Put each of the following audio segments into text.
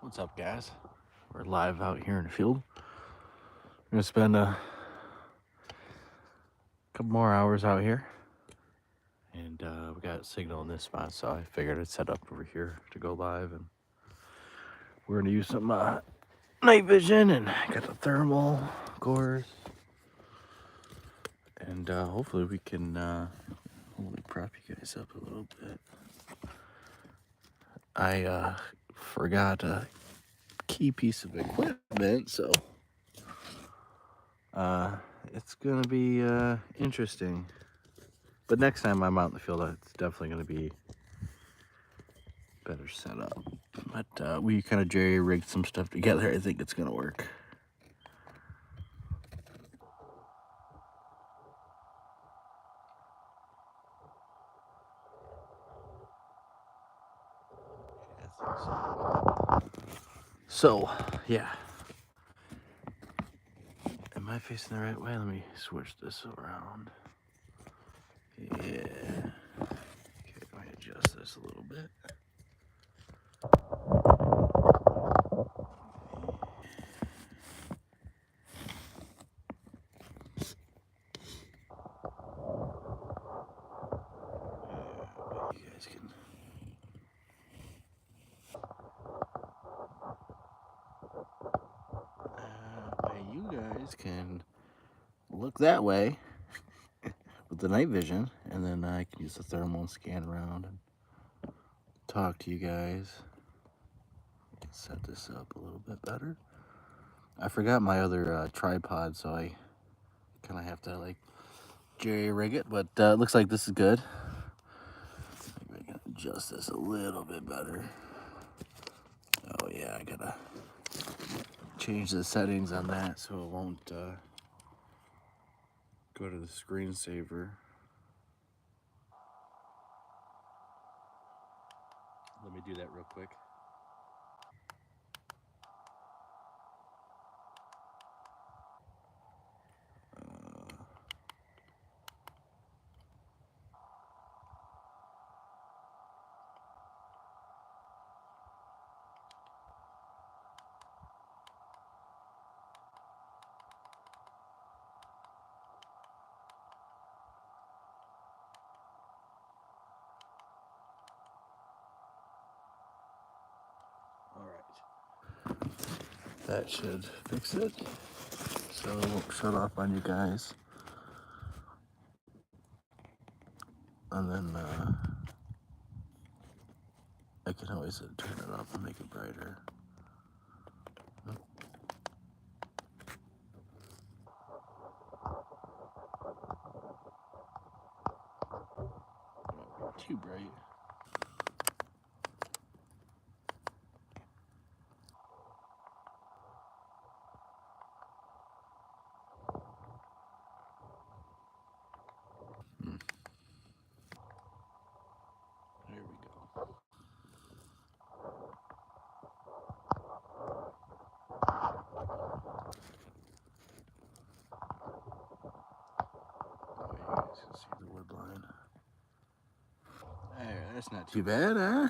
What's up, guys? We're live out here in the field. We're gonna spend a couple more hours out here, and we got signal in this spot, so I figured I'd set up over here to go live. And we're gonna use some night vision, and got the thermal, of course, and hopefully we can prop you guys up a little bit. I forgot a key piece of equipment, so it's gonna be interesting. But next time I'm out in the field, it's definitely gonna be better set up. But we kind of jerry rigged some stuff together. I think it's gonna work. So, yeah. Am I facing the right way? Let me switch this around. Yeah. Okay, let me adjust this a little bit. You guys can. You guys can look that way with the night vision, and then I can use the thermal and scan around and talk to you guys. I can set this up a little bit better. I forgot my other tripod, so I kind of have to like jerry rig it, but it looks like this is good. Maybe I can adjust this a little bit better. Oh yeah, I gotta change the settings on that so it won't go to the screensaver. Let me do that real quick. All right, that should fix it. So it won't shut off on you guys. And then I can always turn it up and make it brighter. Too bright. There we go. Oh, you guys can see the wood line. There, that's not too bad, huh?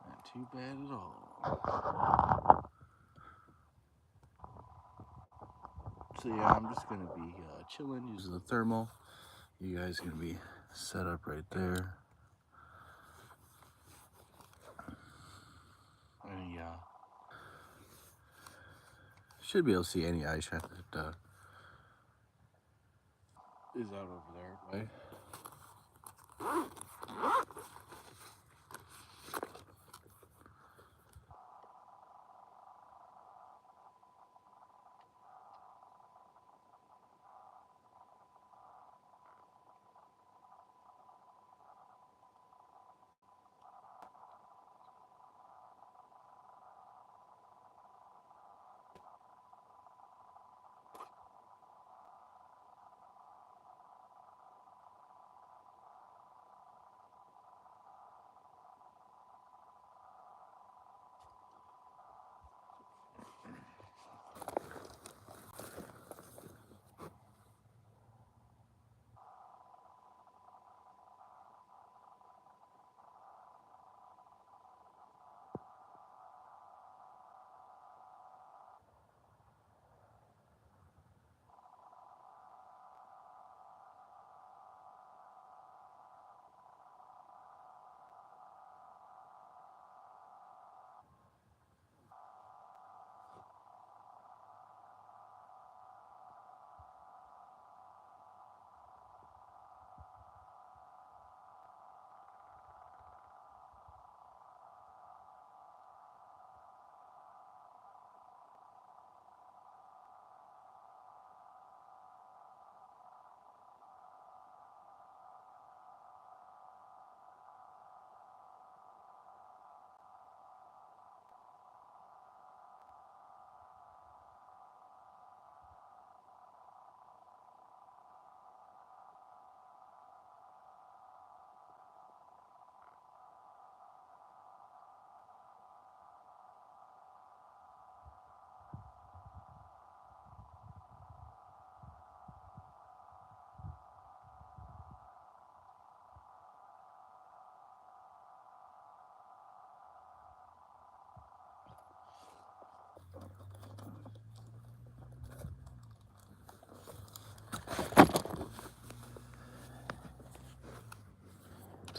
Not too bad at all. So yeah, I'm just gonna be chilling, using the thermal. You guys are gonna be set up right there. And should be able to see any eye shot that is out over there, right?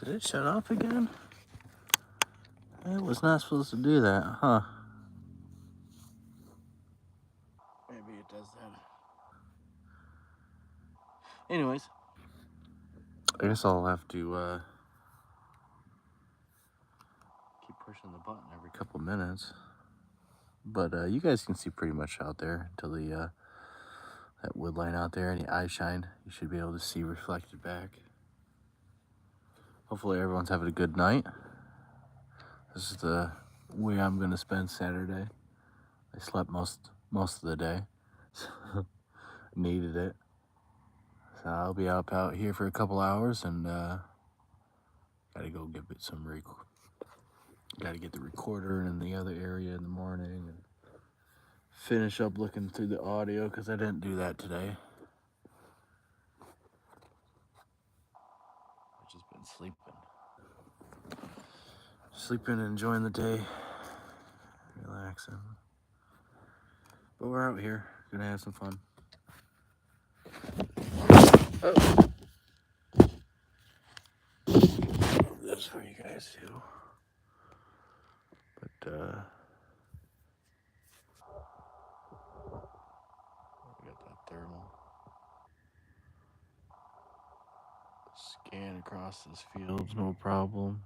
Did it shut off again? It was not supposed to do that, huh? Maybe it does that. Anyways, I guess I'll have to keep pushing the button every couple minutes. But you guys can see pretty much out there until the that wood line out there, any eye shine, you should be able to see reflected back. Hopefully everyone's having a good night. This is the way I'm gonna spend Saturday. I slept most of the day, so needed it. So I'll be out here for a couple hours and gotta go get gotta get the recorder in the other area in the morning and finish up looking through the audio because I didn't do that today. I've just been sleeping and enjoying the day, relaxing. But we're out here, gonna have some fun. Oh. That's for you guys too. But we got that thermal. Scan across this field, no problem.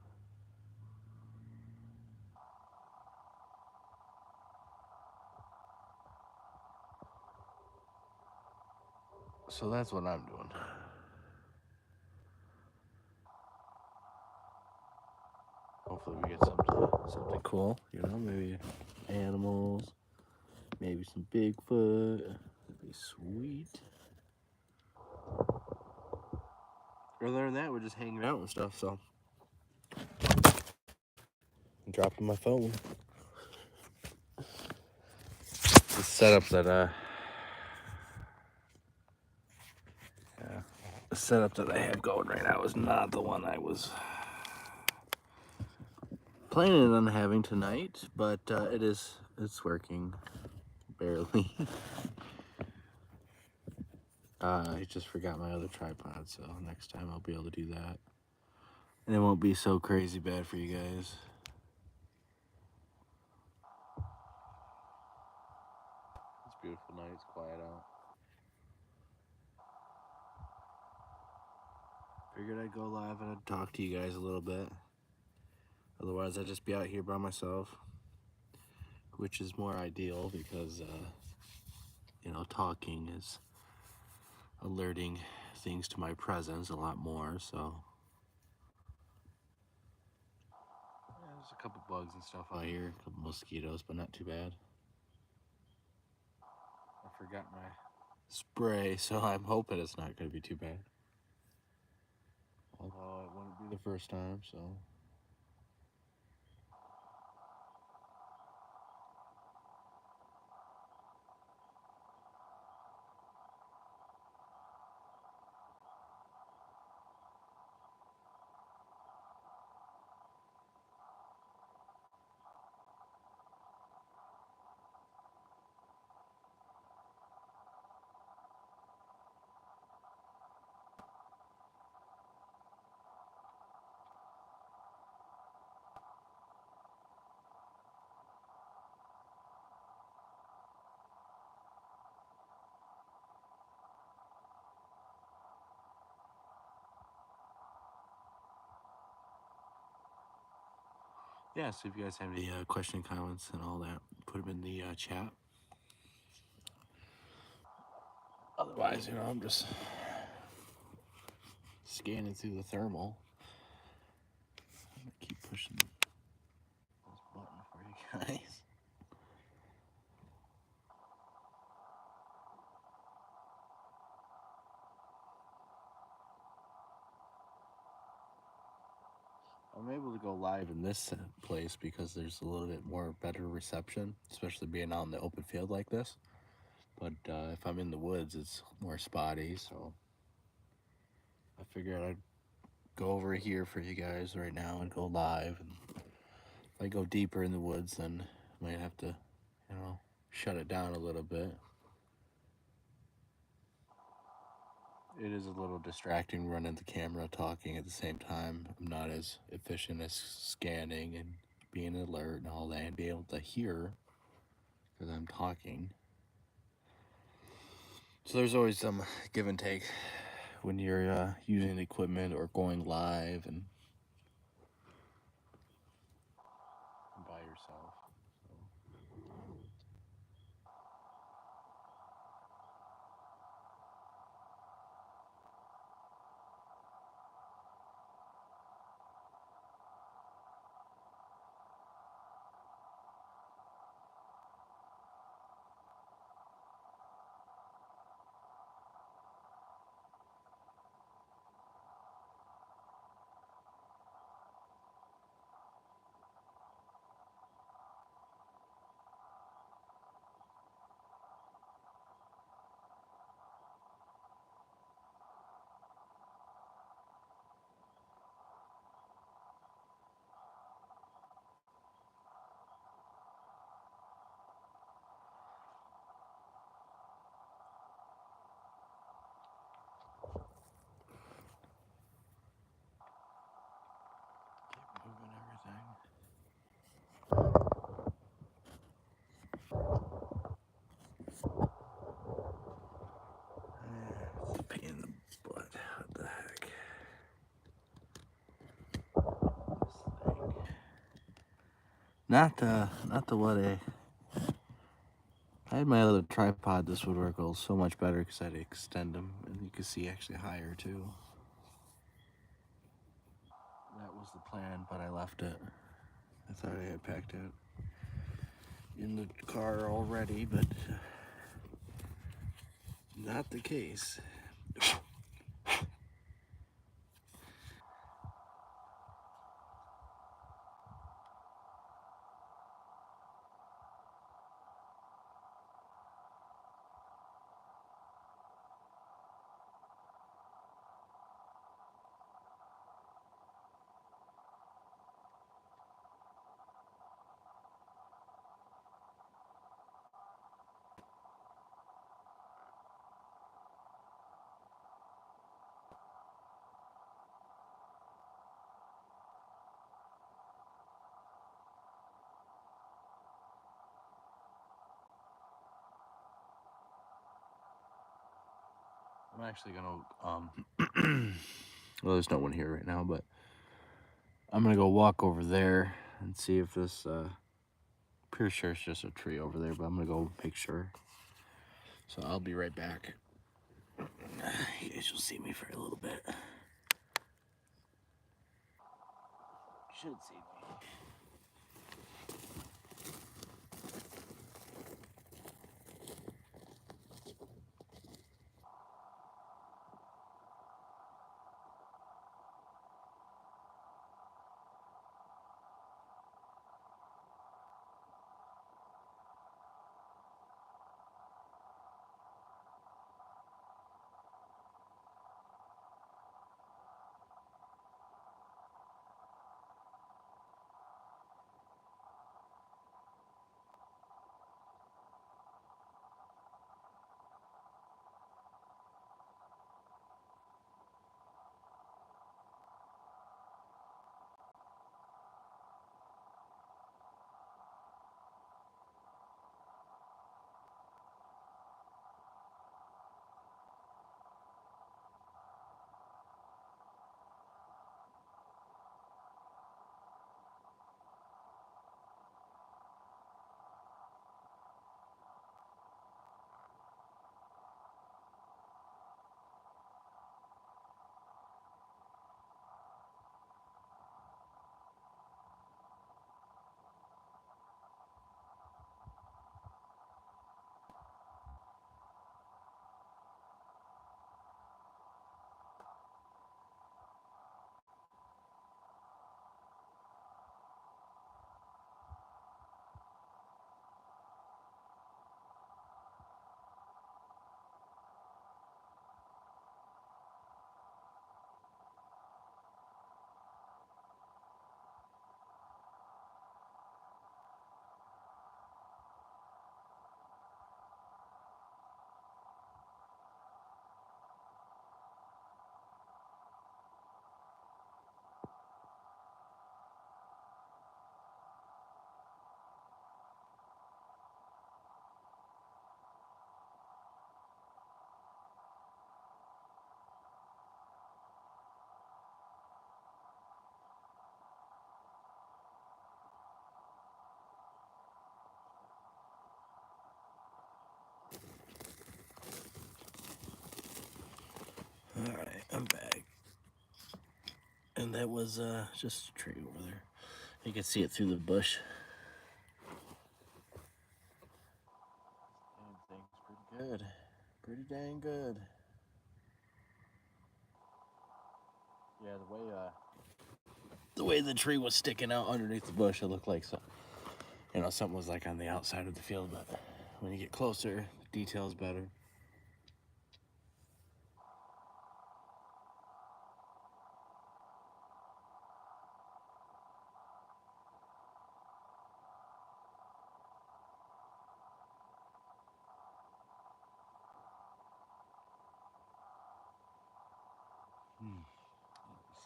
So that's what I'm doing. Hopefully we get something cool, you know, maybe animals, maybe some Bigfoot. That'd be sweet. Other than that, we're just hanging out and stuff, so I'm dropping my phone. The setup that the setup that I have going right now is not the one I was planning on having tonight, but it's working barely. I just forgot my other tripod, so next time I'll be able to do that. And it won't be so crazy bad for you guys. It's a beautiful night, it's quiet out. Figured I'd go live and I'd talk to you guys a little bit. Otherwise, I'd just be out here by myself, which is more ideal because, you know, talking is alerting things to my presence a lot more, so. Yeah, there's a couple bugs and stuff out here, a couple mosquitoes, but not too bad. I forgot my spray, so I'm hoping it's not going to be too bad. Although it wouldn't be the first time, so. Yeah, so if you guys have any question, comments, and all that, put them in the chat. Otherwise, you know, I'm just scanning through the thermal. I'm gonna keep pushing this button for you guys. I'm able to go live in this place because there's a little bit more better reception, especially being out in the open field like this. But if I'm in the woods, it's more spotty, so I figured I'd go over here for you guys right now and go live. And if I go deeper in the woods, then I might have to, you know, shut it down a little bit. It is a little distracting running the camera talking at the same time. I'm not as efficient as scanning and being alert and all that and be able to hear because I'm talking. So there's always some give and take when you're using the equipment or going live and by yourself. Keep moving everything. It's a pain in the butt. What the heck? This thing. Not the what a. If I had my other tripod, this would work so much better because I'd extend them and you could see actually higher too. That was the plan, but I left it. I thought I had packed it in the car already, but not the case. I'm actually gonna well, there's no one here right now, but I'm gonna go walk over there and see if this pretty sure it's just a tree over there, but I'm gonna go make sure. So I'll be right back. You guys will see me for a little bit. Should see me. And that was just a tree over there. You can see it through the bush. Damn thing's pretty good. Pretty dang good. Yeah, the way the tree was sticking out underneath the bush, it looked like something was like on the outside of the field. But when you get closer, the detail's better.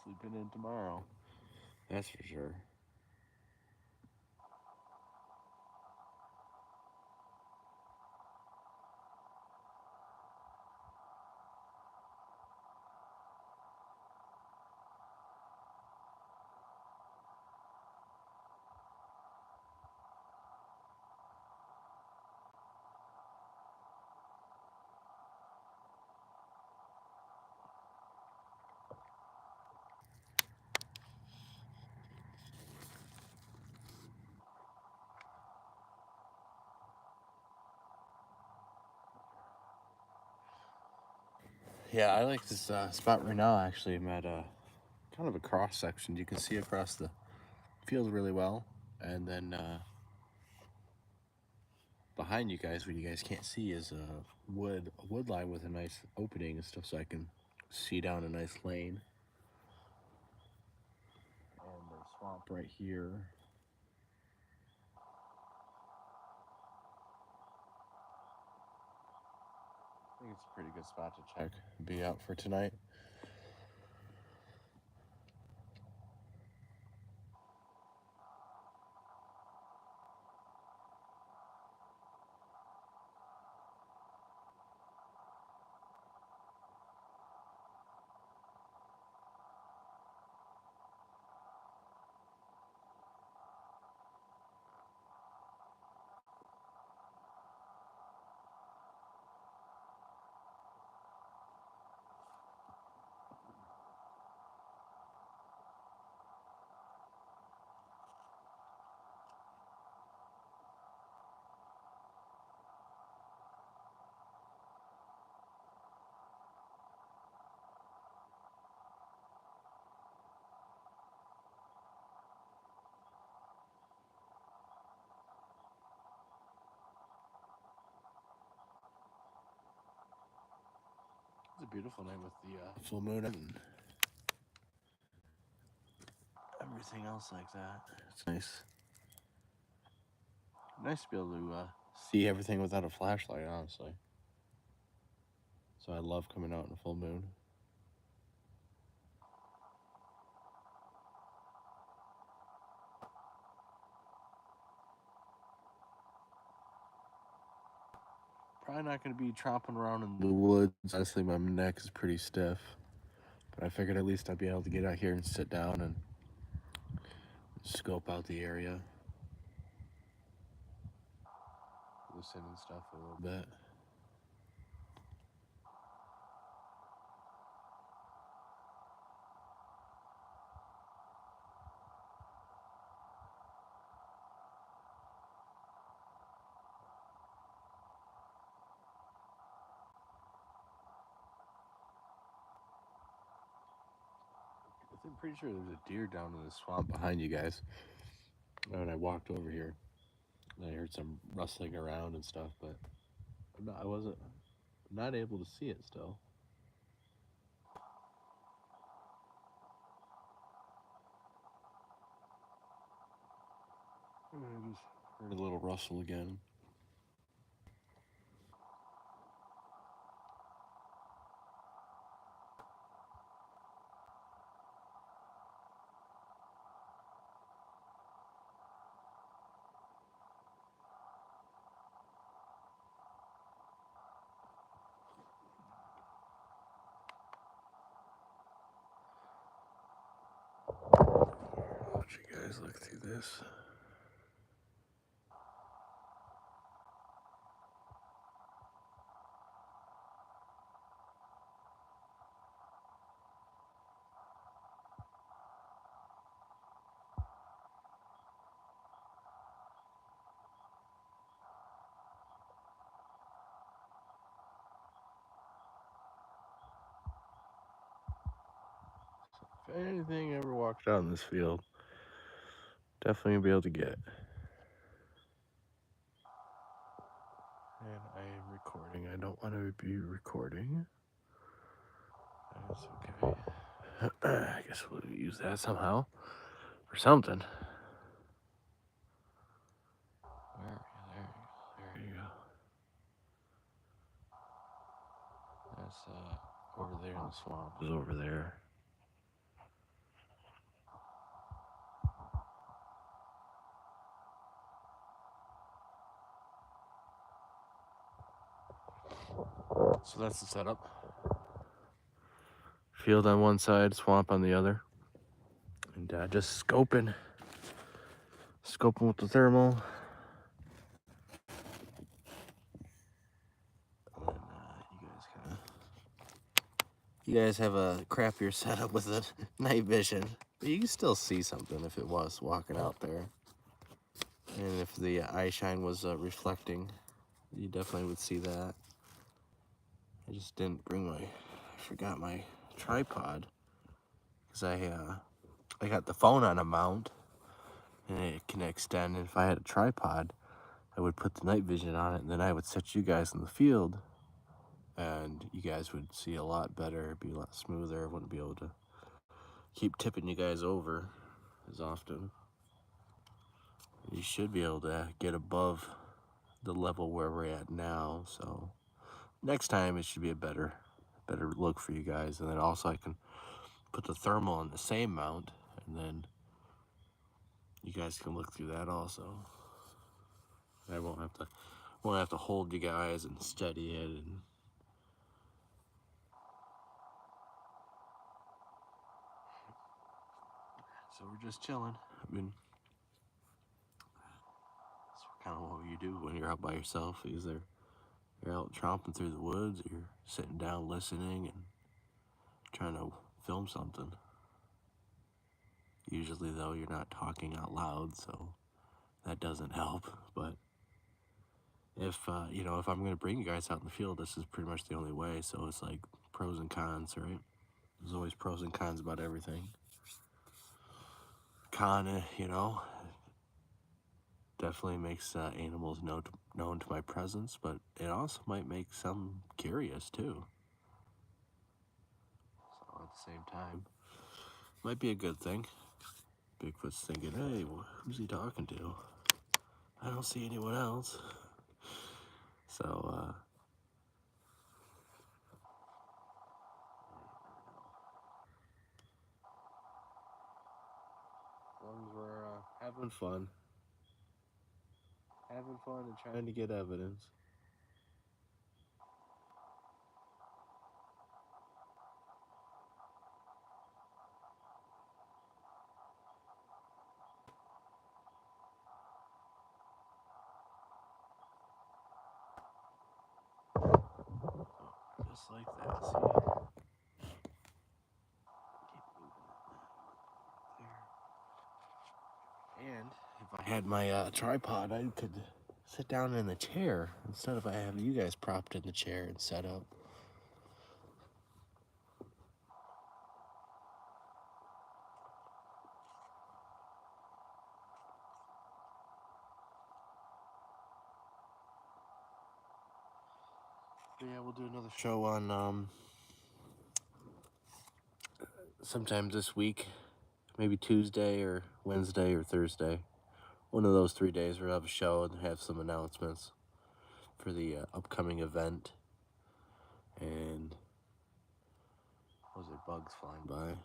Sleeping in tomorrow, that's for sure. Yeah, I like this spot right now. Actually, I'm at kind of a cross section. You can see across the field really well, and then behind you guys, what you guys can't see is a wood line with a nice opening and stuff, so I can see down a nice lane. And there's swamp right here. I think it's a pretty good spot to check and be out for tonight. It's a beautiful night with the full moon and everything else like that. It's nice. Nice to be able to see everything without a flashlight, honestly. So I love coming out in a full moon. Probably not going to be tromping around in the woods. Honestly, my neck is pretty stiff. But I figured at least I'd be able to get out here and sit down and scope out the area. Listen and stuff a little bit. I'm pretty sure there's a deer down in the swamp behind you guys. When I walked over here, I heard some rustling around and stuff, but I wasn't not able to see it still. I just heard a little rustle again. Let you guys look through this. if anything ever walked out in this field, definitely gonna be able to get it. And I am recording. I don't want to be recording. That's okay. I guess we'll use that somehow or something. Where are you? There you go. That's over there in the swamp. Is over there. So that's the setup. Field on one side, swamp on the other. And just scoping with the thermal. And then you guys have a crappier setup with the night vision, but you can still see something if it was walking out there. And if the eye shine was reflecting, you definitely would see that. I just didn't bring I forgot my tripod, because I got the phone on a mount, and it can extend. And if I had a tripod, I would put the night vision on it, and then I would set you guys in the field, and you guys would see a lot better, be a lot smoother. I wouldn't be able to keep tipping you guys over as often. You should be able to get above the level where we're at now, so next time it should be a better look for you guys. And then also I can put the thermal on the same mount, and then you guys can look through that also. I won't have to hold you guys and steady it. And so we're just chilling. I mean, that's kind of what you do when you're out by yourself. Either you're out tromping through the woods, or you're sitting down listening and trying to film something. Usually though, you're not talking out loud, so that doesn't help. But if if I'm gonna bring you guys out in the field, this is pretty much the only way. So it's like pros and cons, right? There's always pros and cons about everything. Con, definitely makes animals known to my presence, but it also might make some curious too. So at the same time, might be a good thing. Bigfoot's thinking, hey, who's he talking to? I don't see anyone else. So, as long as we're having fun and trying to get evidence. Just like that, see? And if I had my tripod, I could sit down in the chair instead of I have you guys propped in the chair and set up. But yeah, we'll do another show on sometime this week, maybe Tuesday or Wednesday or Thursday. One of those 3 days we'll have a show and have some announcements for the upcoming event. And what was there, bugs flying by?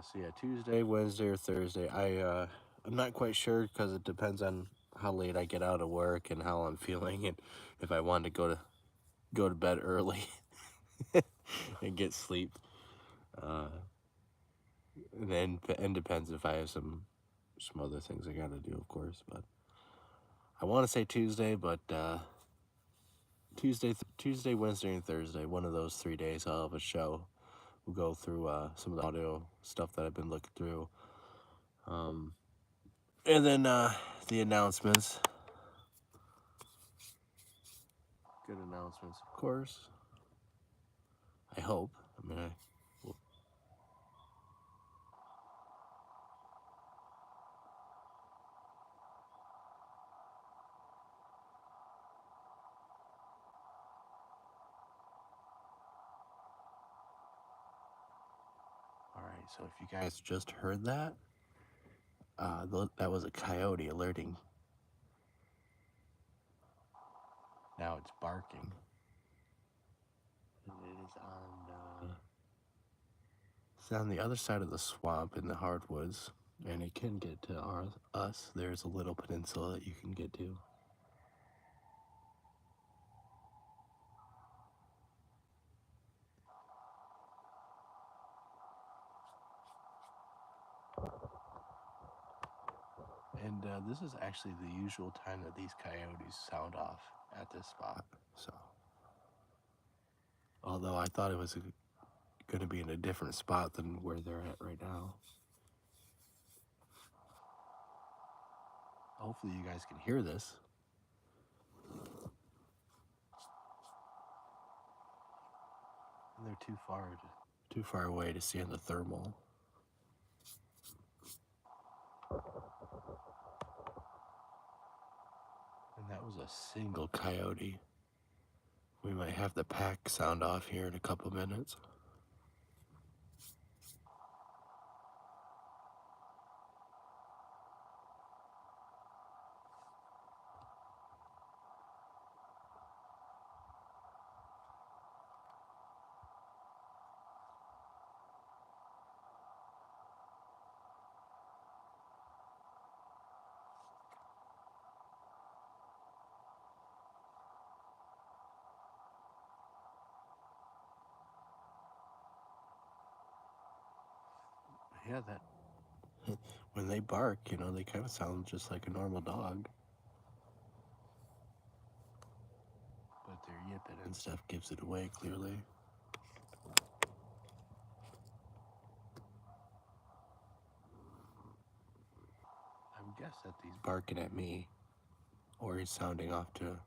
So yeah, Tuesday, Wednesday, or Thursday. I'm not quite sure, because it depends on how late I get out of work and how I'm feeling, and if I want to go to bed early and get sleep. And depends if I have some other things I gotta do, of course. But I want to say Tuesday, but Tuesday, Wednesday, and Thursday. One of those 3 days, I'll have a show. We'll go through some of the audio stuff that I've been looking through. And then the announcements. Good announcements, of course. I hope. I mean, well, all right. So if you guys just heard that, that was a coyote alerting. Now it's barking. And it's on the other side of the swamp in the hardwoods, and it can get to us. There's a little peninsula that you can get to. And this is actually the usual time that these coyotes sound off at this spot. So, although I thought it was going to be in a different spot than where they're at right now. Hopefully you guys can hear this. And they're too far away to see on the thermal. And that was a single coyote. We might have the pack sound off here in a couple minutes. Yeah, that when they bark, you know, they kind of sound just like a normal dog. But their yipping and stuff gives it away clearly. I would guess that he's barking at me, or he's sounding off to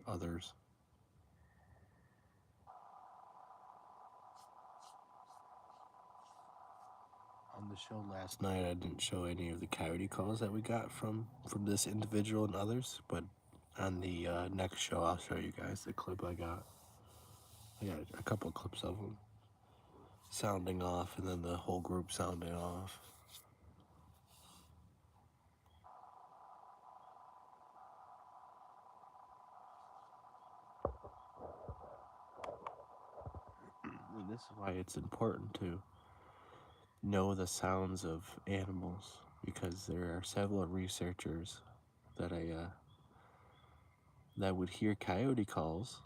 others. On the show last night, I didn't show any of the coyote calls that we got from this individual and others, but on the next show, I'll show you guys the clip I got. I got a couple of clips of them sounding off, and then the whole group sounding off. And this is why it's important to know the sounds of animals, because there are several researchers that that would hear coyote calls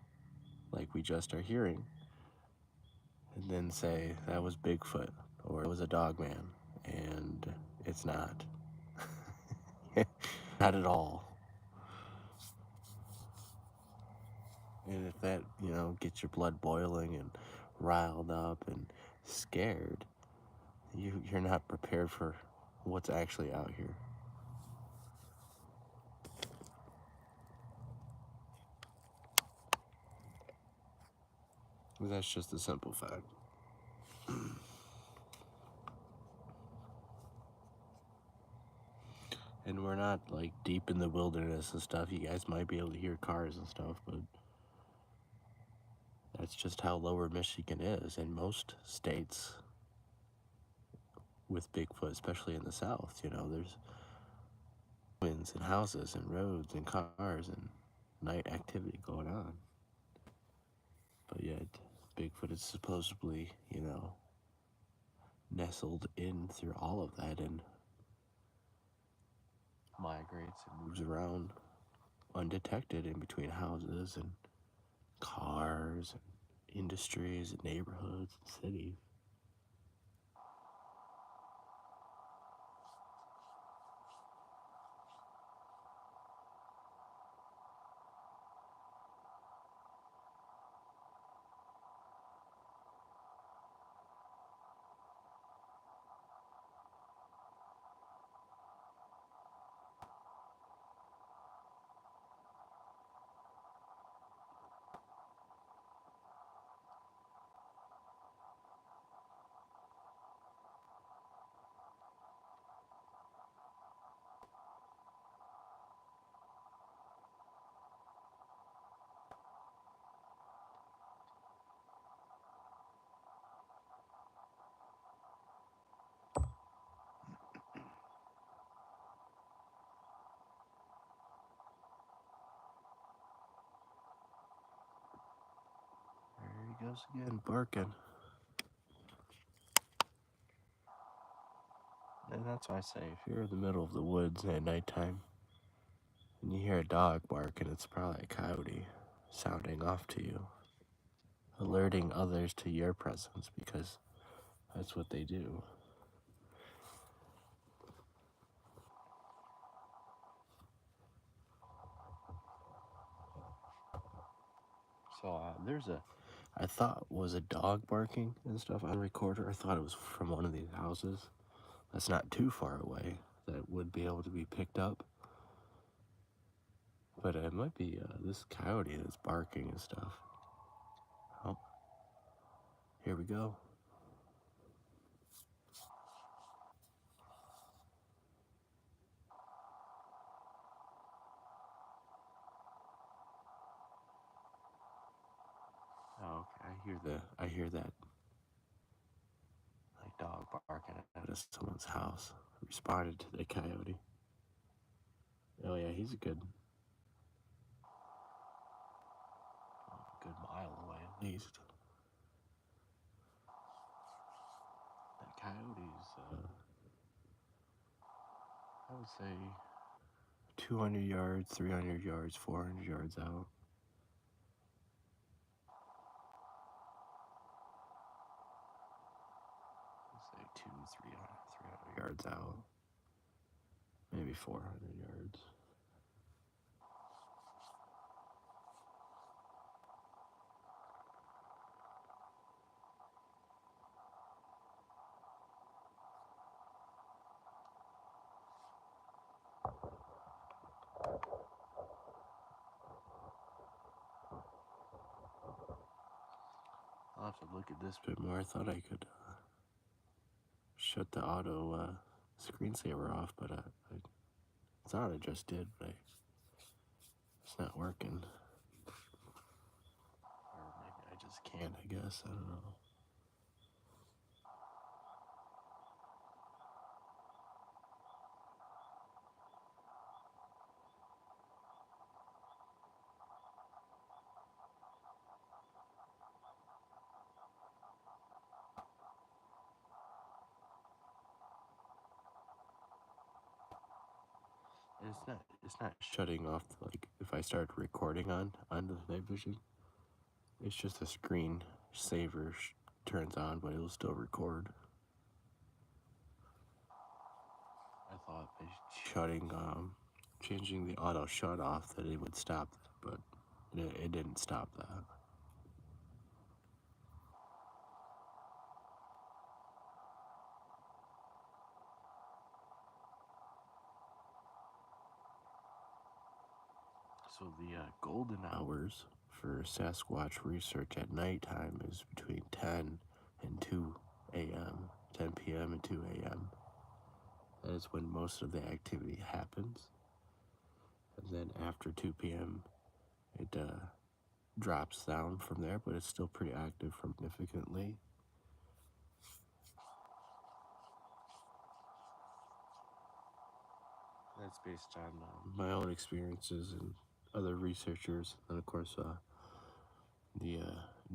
like we just are hearing and then say that was Bigfoot or it was a dog man, and it's not. Not at all. And if that, you know, gets your blood boiling and riled up and scared, you're not prepared for what's actually out here. That's just a simple fact. And we're not like deep in the wilderness and stuff. You guys might be able to hear cars and stuff, but that's just how lower Michigan is. In most states with Bigfoot, especially in the South, you know, there's winds and houses and roads and cars and night activity going on. But yet, Bigfoot is supposedly, you know, nestled in through all of that and migrates and moves around undetected in between houses and cars and industries and neighborhoods and cities. goes again, barking. And that's why I say, if you're in the middle of the woods at nighttime and you hear a dog barking, it's probably a coyote sounding off to you, alerting others to your presence, because that's what they do. So I thought was a dog barking and stuff on the recorder. I thought it was from one of these houses that's not too far away that would be able to be picked up. But it might be this coyote that's barking and stuff. Oh, here we go. Oh, okay. I hear that like dog barking out of someone's house. Responded to the coyote. Oh yeah, he's a good mile away at least. That coyote's I would say 200 yards, 300 yards, 400 yards out. Say 300 yards out. Maybe 400 yards. I'll have to look at this a bit more. I thought I could shut the auto screensaver off, but I thought I just did, but it's not working. Or maybe I just can't, I guess. I don't know. And it's not shutting off, like if I start recording on the night vision. It's just a screen saver turns on, but it'll still record. I thought by changing the auto shut off that it would stop that, but it didn't stop that. So the golden hours for Sasquatch research at nighttime is between 10 and 2 a.m., 10 p.m. and 2 a.m. That is when most of the activity happens. And then after 2 p.m., it drops down from there, but it's still pretty active significantly. That's based on my own experiences and other researchers, and of course the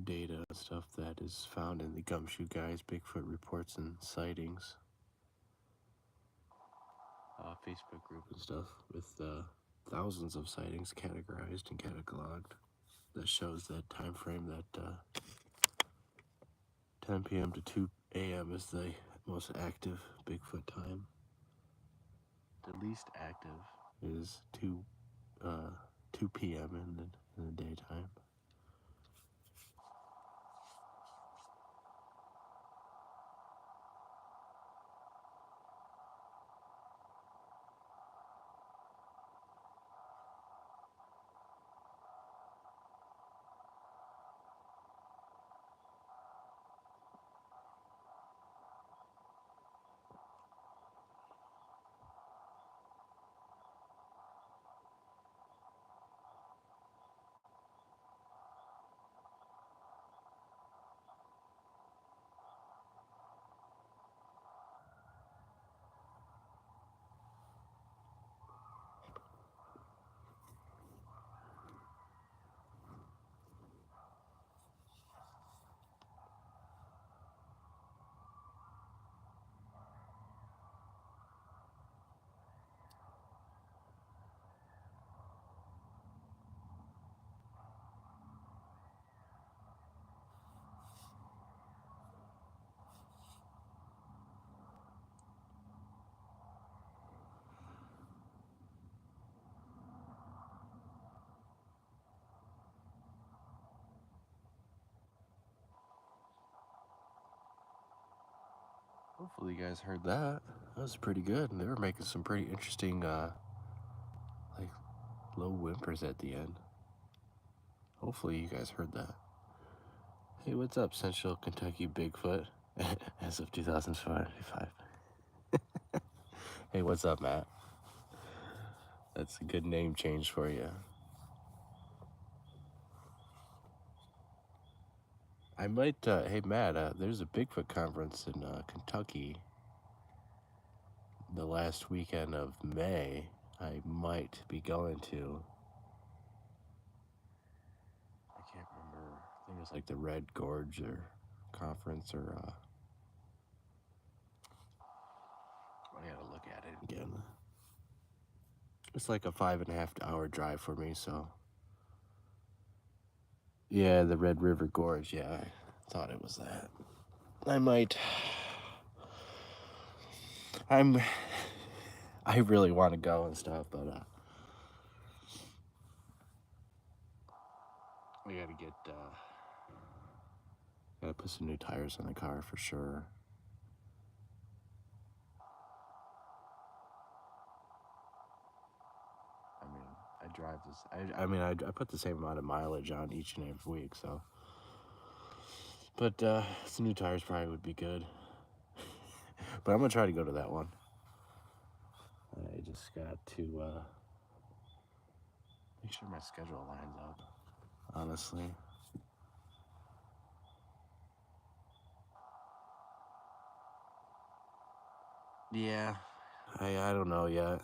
data and stuff that is found in the Gumshoe Guys Bigfoot Reports and Sightings Facebook group and stuff, with thousands of sightings categorized and cataloged. That shows that time frame that 10 p.m. to 2 a.m. is the most active Bigfoot time. The least active is 2 p.m. in the daytime. Hopefully you guys heard that. That was pretty good. And they were making some pretty interesting, like, low whimpers at the end. Hopefully you guys heard that. Hey, what's up, Central Kentucky Bigfoot? As of 2005. Hey, what's up, Matt? That's a good name change for you. I might, hey, Matt, there's a Bigfoot conference in Kentucky the last weekend of May. I might be going to. I can't remember. I think it's like the Red Gorge or conference or, I gotta look at it again. It's like a 5.5 hour drive for me, so. Yeah, the Red River Gorge, yeah, I thought it was that. I might. I really want to go and stuff, but we gotta get, gotta put some new tires on the car for sure. I mean, I drive this, I mean, I put the same amount of mileage on each and every week, so. But some new tires probably would be good. But I'm gonna try to go to that one. I just got to make sure my schedule lines up, honestly. Yeah, I don't know yet.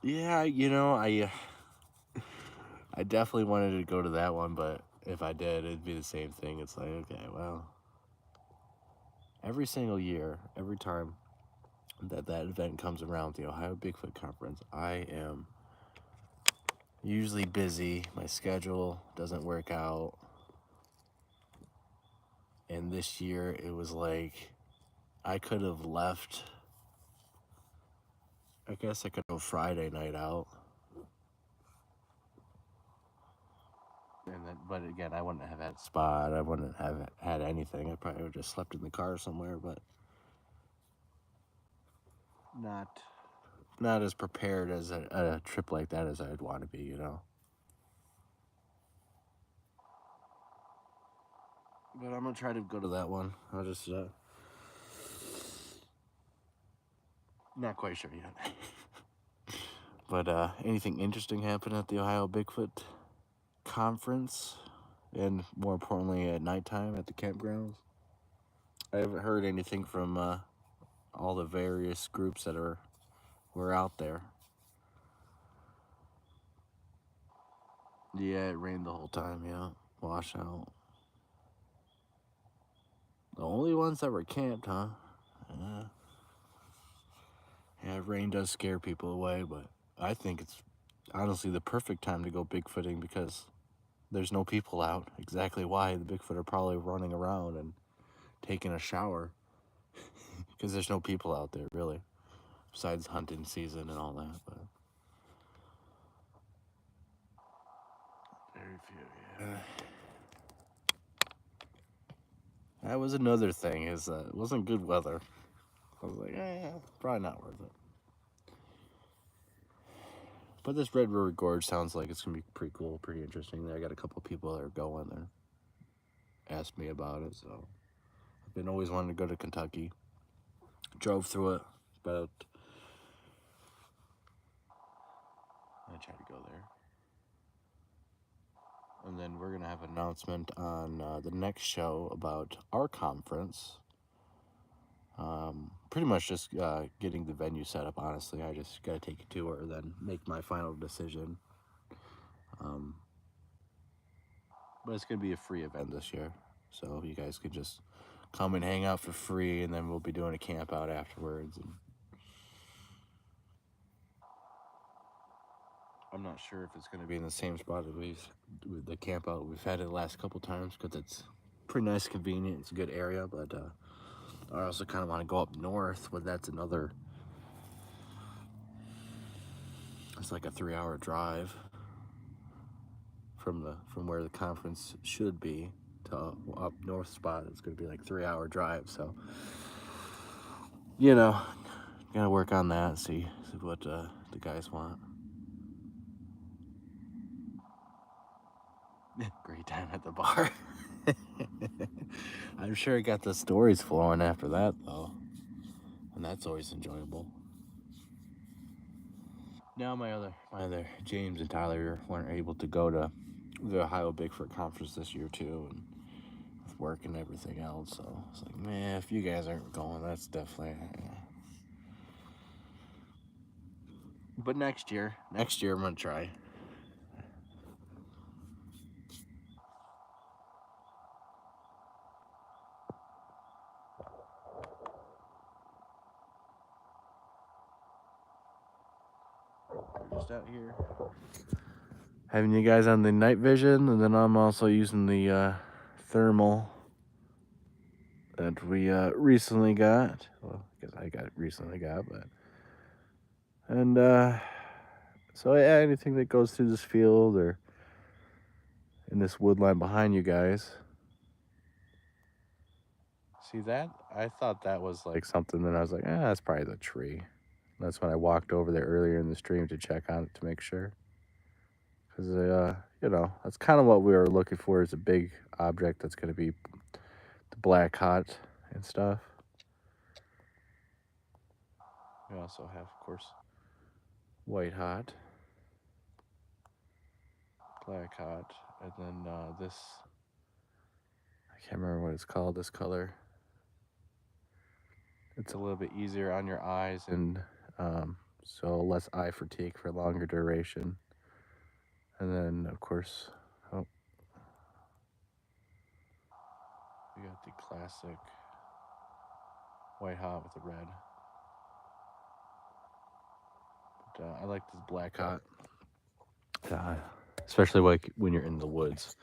Yeah, you know, I definitely wanted to go to that one, but if I did, it'd be the same thing. It's like, okay, well, every single year, every time that event comes around, the Ohio Bigfoot Conference, I am usually busy. My schedule doesn't work out. And this year, it was like, I could have left. I guess I could go Friday night out. And then, but again, I wouldn't have had a spot. I wouldn't have had anything. I probably would have just slept in the car somewhere, but not as prepared as a trip like that as I'd want to be, you know. But I'm gonna try to go to that one. I'll just not quite sure yet. But anything interesting happened at the Ohio Bigfoot Conference, and more importantly, at nighttime at the campgrounds? I haven't heard anything from all the various groups that were out there. Yeah, it rained the whole time. Yeah, washout. The only ones that were camped, huh? Yeah, rain does scare people away, but I think it's honestly the perfect time to go bigfooting because there's no people out. Exactly why the Bigfoot are probably running around and taking a shower because there's no people out there really, besides hunting season and all that. But very few, yeah. That was another thing is it wasn't good weather. I was like, probably not worth it. But this Red River Gorge sounds like it's gonna be pretty cool, pretty interesting. I got a couple people that are going there. Asked me about it, so I've been always wanting to go to Kentucky. Drove through it, but I tried to go there. And then we're gonna have an announcement on the next show about our conference. Pretty much just getting the venue set up. Honestly, I just gotta take a tour, then make my final decision. But it's gonna be a free event this year, so you guys can just come and hang out for free, and then we'll be doing a camp out afterwards. And I'm not sure if it's gonna be in the same spot as with the camp out we've had it the last couple times, because it's pretty nice, convenient. It's a good area, but I also kind of want to go up north, but that's another. It's like a 3-hour drive from where the conference should be. to up north spot. It's going to be like 3-hour drive. So, you know, gotta work on that. See what the guys want. Great time at the bar. I'm sure it got the stories flowing after that though, and that's always enjoyable. Now my other James and Tyler weren't able to go to the Ohio Bigfoot conference this year too, and with work and everything else. So it's like, man, if you guys aren't going, that's definitely. But next year I'm gonna try. Just out here having you guys on the night vision, and then I'm also using the thermal that we recently got. Well, I guess I recently got, but and so yeah, anything that goes through this field or in this wood line behind you guys. See that? I thought that was like something that I was like, that's probably the tree. That's when I walked over there earlier in the stream to check on it to make sure. Because, you know, that's kind of what we were looking for, is a big object that's going to be the black hot and stuff. We also have, of course, white hot, black hot, and then this, I can't remember what it's called, this color. It's a little bit easier on your eyes, and so less eye fatigue for longer duration. And then, of course, oh, we got the classic white hot with the red. But I like this black hot, especially like when you're in the woods.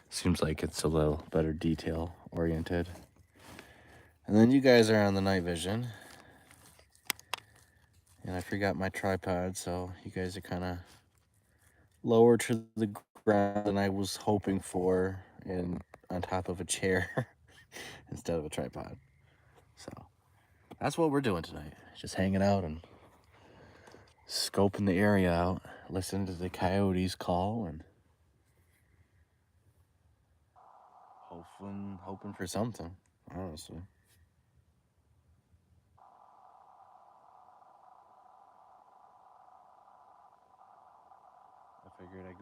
Seems like it's a little better detail oriented. And then you guys are on the night vision. And I forgot my tripod, so you guys are kind of lower to the ground than I was hoping for, and on top of a chair instead of a tripod. So that's what we're doing tonight. Just hanging out and scoping the area out, listening to the coyotes call, and hoping for something, honestly. I figured I'd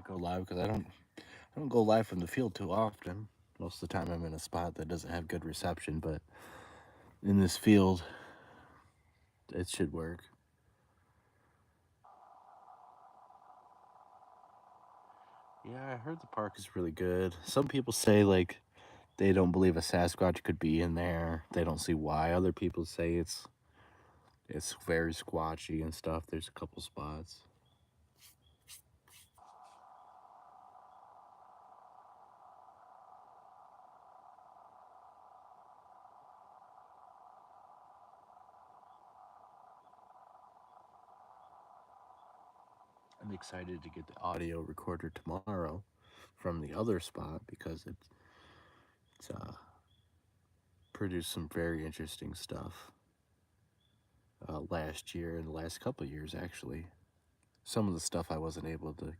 go live because I don't go live from the field too often. Most of the time I'm in a spot that doesn't have good reception, but in this field, it should work. Yeah, I heard the park is really good. Some people say like they don't believe a Sasquatch could be in there. They don't see why. Other people say it's very squatchy and stuff. There's a couple spots. I'm excited to get the audio recorder tomorrow from the other spot because it's produced some very interesting stuff last year and the last couple of years actually. Some of the stuff I wasn't able to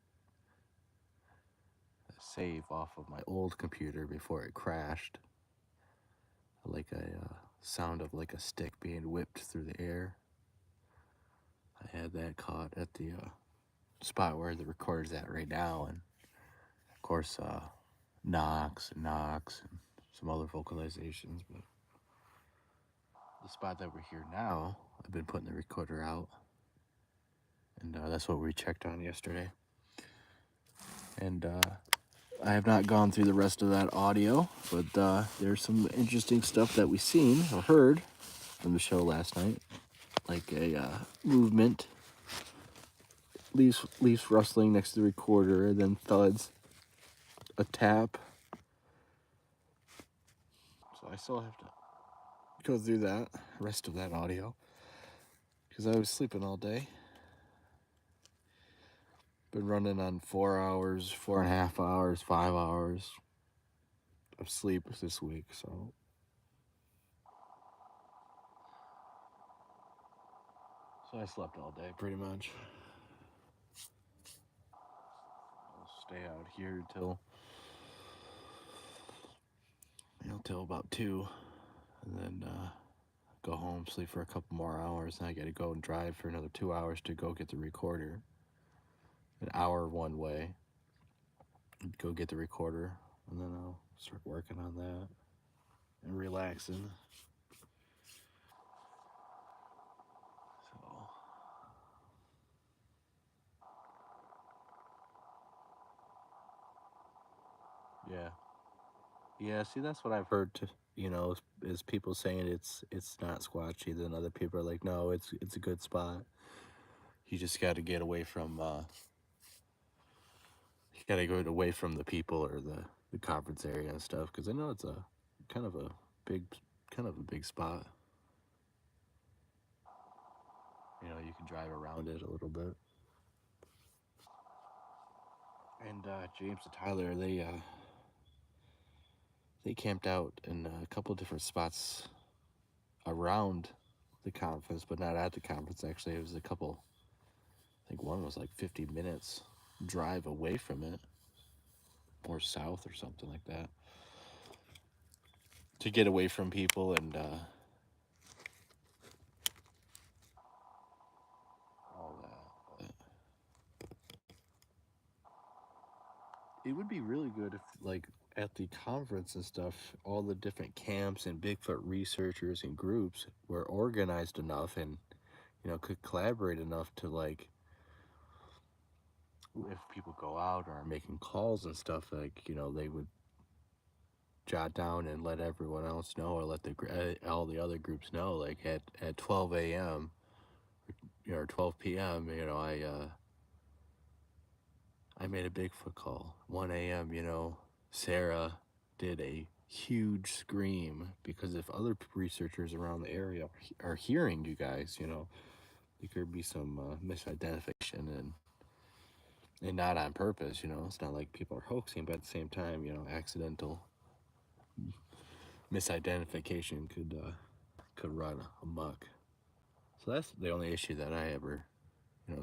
save off of my old computer before it crashed, like a sound of like a stick being whipped through the air. I had that caught at the spot where the recorder's at right now, and of course knocks and some other vocalizations. But the spot that we're here now, I've been putting the recorder out, and that's what we checked on yesterday. And I have not gone through the rest of that audio, but there's some interesting stuff that we seen or heard from the show last night, like a movement, leaves rustling next to the recorder, and then thuds, a tap. So I still have to go through that rest of that audio because I was sleeping all day. Been running on 4 hours, 4.5 hours, 5 hours. of sleep this week, so I slept all day pretty much. I'll stay out here till about 2, and then go home, sleep for a couple more hours, and I got to go and drive for another 2 hours to go get the recorder. An hour one way. Go get the recorder, and then I'll start working on that and relaxing. So, yeah. Yeah, see, that's what I've heard, is people saying it's not squatchy. Then other people are like, no, it's a good spot. You just got to get away from, you got to go away from the people or the conference area and stuff, because I know it's a kind of a big, kind of a big spot. You can drive around it a little bit. And James and Tyler, they camped out in a couple different spots around the conference, but not at the conference. Actually, it was a couple. I think one was like 50 minutes drive away from it, or south or something like that, to get away from people and all that. It would be really good if, like, at the conference and stuff, all the different camps and Bigfoot researchers and groups were organized enough and could collaborate enough to, like, if people go out or are making calls and stuff, like, they would jot down and let everyone else know, or let all the other groups know, like, at 12 a.m. Or 12 p.m. I made a Bigfoot call. 1 a.m. Sarah did a huge scream, because if other researchers around the area are hearing you guys, there could be some misidentification and not on purpose. It's not like people are hoaxing, but at the same time, accidental misidentification could run amok. So that's the only issue that I ever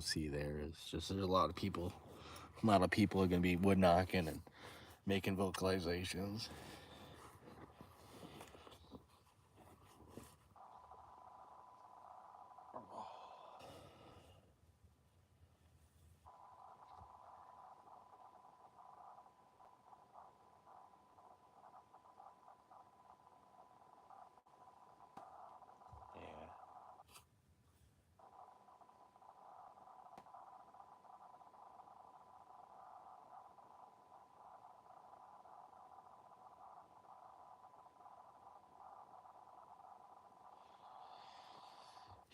see there, is just there's a lot of people are gonna be wood knocking and making vocalizations.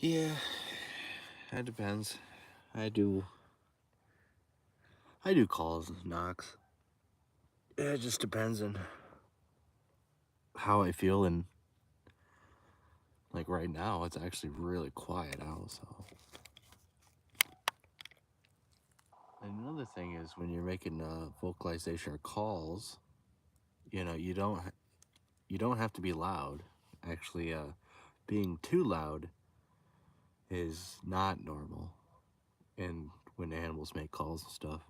Yeah, that depends. I do calls and knocks. Yeah, it just depends on how I feel, and like right now it's actually really quiet out, so. And another thing is, when you're making vocalization or calls, you don't have to be loud. Actually, being too loud is not normal, and when animals make calls and stuff.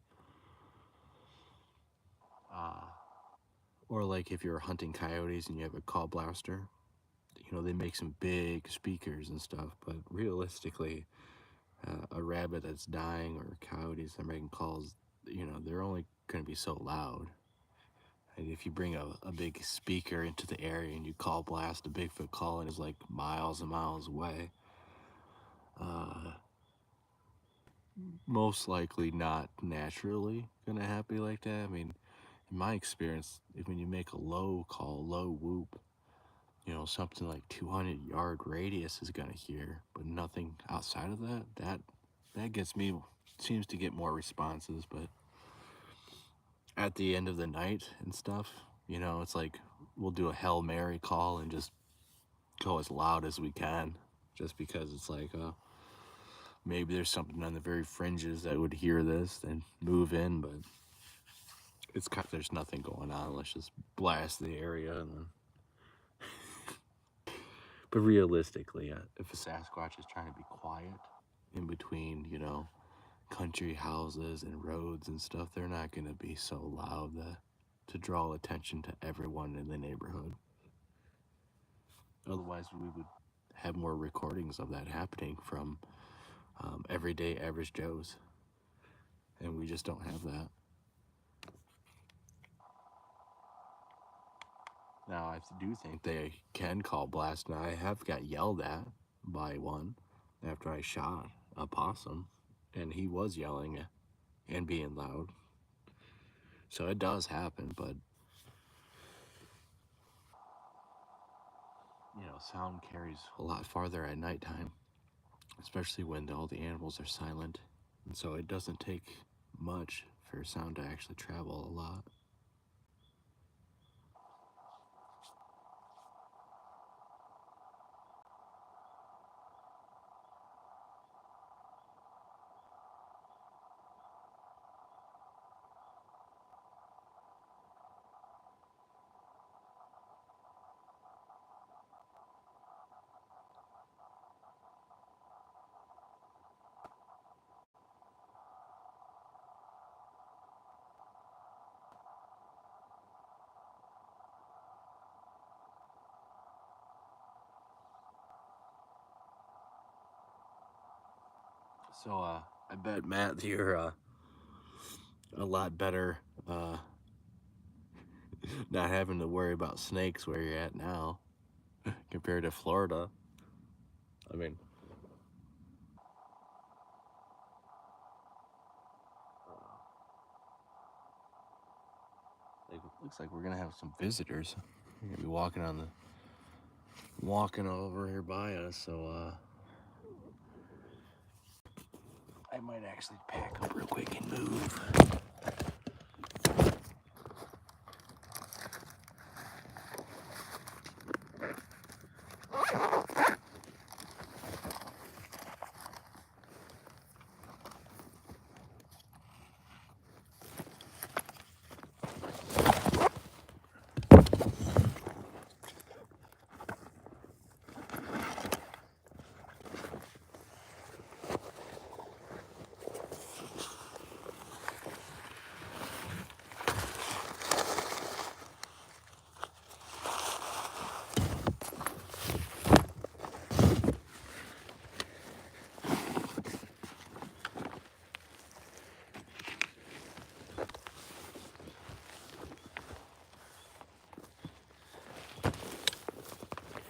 Or like if you're hunting coyotes and you have a call blaster, they make some big speakers and stuff, but realistically, a rabbit that's dying or coyotes that are making calls, they're only going to be so loud. And if you bring a big speaker into the area and you call blast a Bigfoot call and is like miles and miles away, most likely not naturally going to happen like that. I mean, in my experience, when you make a low call, low whoop, something like 200-yard radius is gonna hear, but nothing outside of that gets me, seems to get more responses. But at the end of the night and stuff, it's like we'll do a Hail Mary call and just go as loud as we can, just because it's like, maybe there's something on the very fringes that would hear this and move in. But it's kind of, there's nothing going on. Let's just blast the area and then. But realistically, if a Sasquatch is trying to be quiet in between, you know, country houses and roads and stuff, they're not going to be so loud to draw attention to everyone in the neighborhood. Otherwise, we would have more recordings of that happening from everyday average Joes. And we just don't have that. Now, I do think they can call blast. Now, I have got yelled at by one after I shot a possum, and he was yelling and being loud. So it does happen, but you know, sound carries a lot farther at nighttime, especially when all the animals are silent. And so it doesn't take much for sound to actually travel a lot. So I bet, Matt, you're a lot better not having to worry about snakes where you're at now compared to Florida. I mean, it looks like we're gonna have some visitors. We're gonna be walking over here by us. So I might actually pack up real quick and move.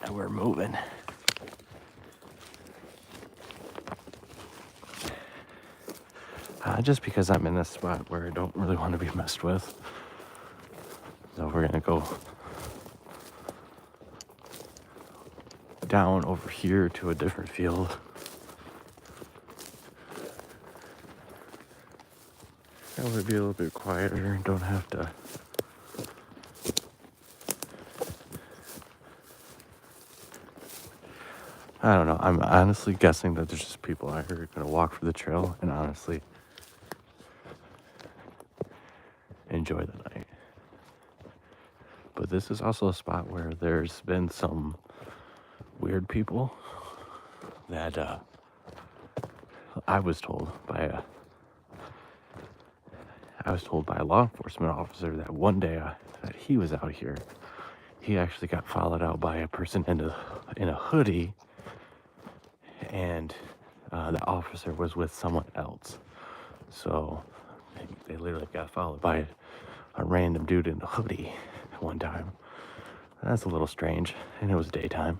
And we're moving. Just because I'm in a spot where I don't really want to be messed with. So we're gonna go down over here to a different field. That would be a little bit quieter and don't have to. I don't know. I'm honestly guessing that there's just people out here gonna walk for the trail and honestly enjoy the night. But this is also a spot where there's been some weird people that I was told by a law enforcement officer that one day that he was out here, he actually got followed out by a person in a hoodie, and the officer was with someone else. So they literally got followed by a random dude in a hoodie one time. That's a little strange, and it was daytime.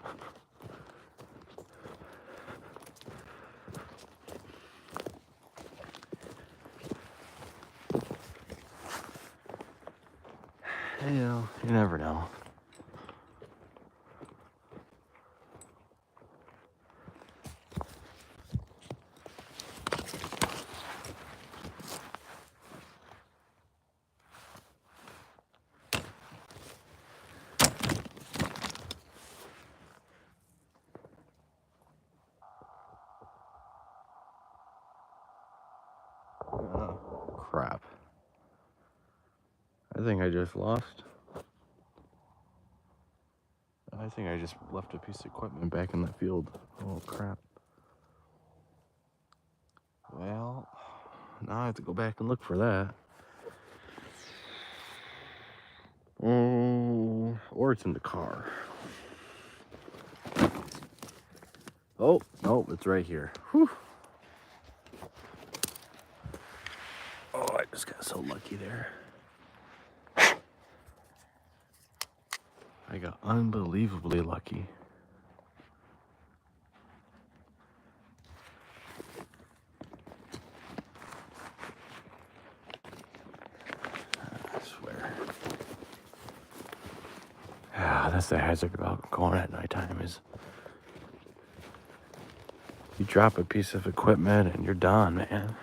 You know, you never know. Oh, crap. I think I just lost. I think I just left a piece of equipment back in the field. Oh crap. Well, now I have to go back and look for that. Or it's in the car. Oh, no, it's right here. Whew. Oh, I just got so lucky there. I got unbelievably lucky. I swear. Ah, that's the hazard about going at nighttime is you drop a piece of equipment and you're done, man.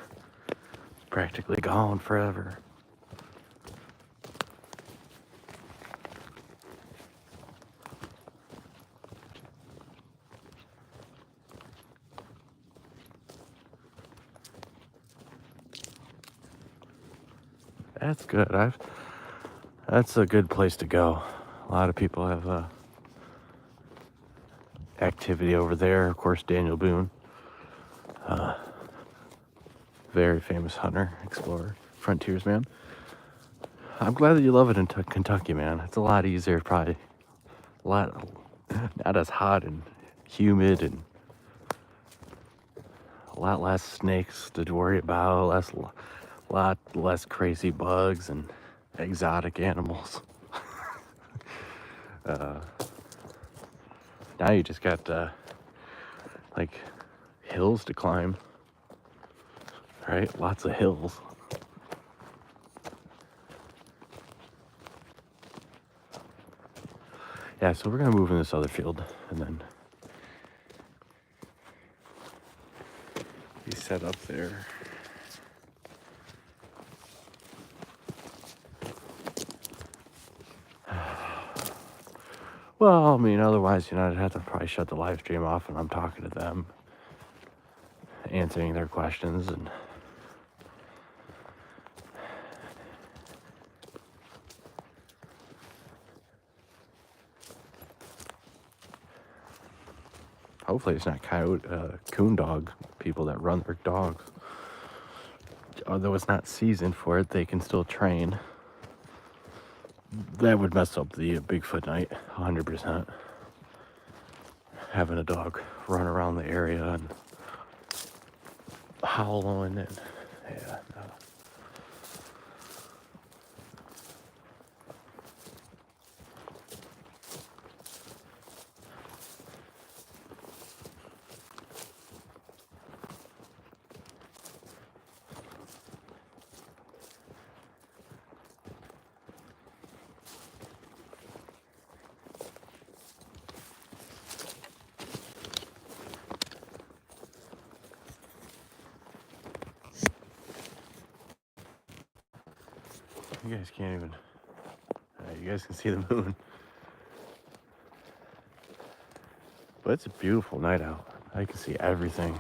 It's practically gone forever. That's good. That's a good place to go. A lot of people have activity over there. Of course, Daniel Boone, very famous hunter, explorer, frontiersman. I'm glad that you love it in Kentucky, man. It's a lot easier, probably. A lot, not as hot and humid, and a lot less snakes to worry about. Lot less crazy bugs and exotic animals. Now you just got like hills to climb, right? Lots of hills. Yeah, so we're gonna move in this other field and then be set up there. Well, I mean, otherwise, I'd have to probably shut the live stream off and I'm talking to them, answering their questions, and hopefully it's not coon dog people that run their dogs. Although it's not season for it, they can still train. That would mess up the Bigfoot night, 100%. Having a dog run around the area and howling and yeah, no. You guys can't even, you guys can see the moon. But it's a beautiful night out. I can see everything.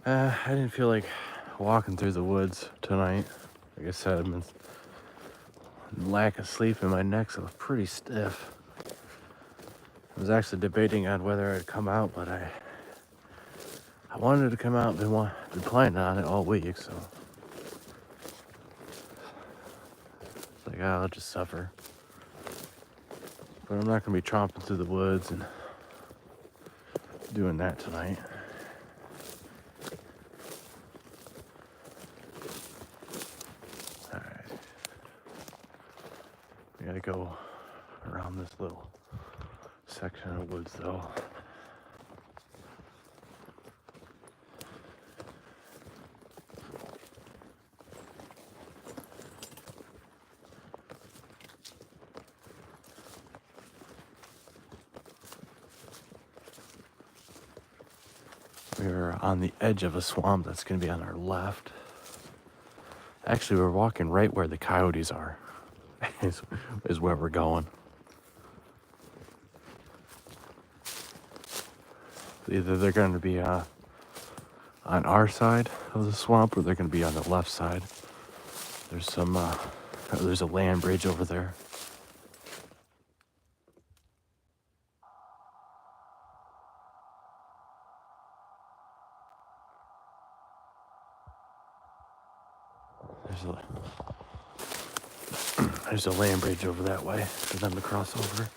I didn't feel like walking through the woods tonight. Like I said, lack of sleep in my neck, so pretty stiff. I was actually debating on whether I'd come out, but I wanted to come out. Been planning on it all week, so it's like, I'll just suffer. But I'm not gonna be tromping through the woods and doing that tonight. All right, we gotta go around this little section of woods, though. We're on the edge of a swamp that's going to be on our left. Actually, we're walking right where the coyotes are, is where we're going. Either they're going to be on our side of the swamp or they're going to be on the left side. There's there's a land bridge over there. There's a land bridge over that way for them to cross over.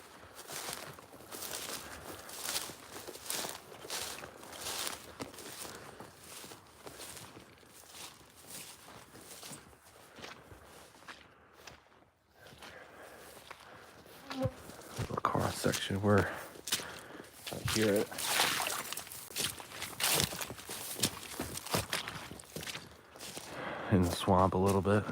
Little cross section where I hear it. In the swamp a little bit.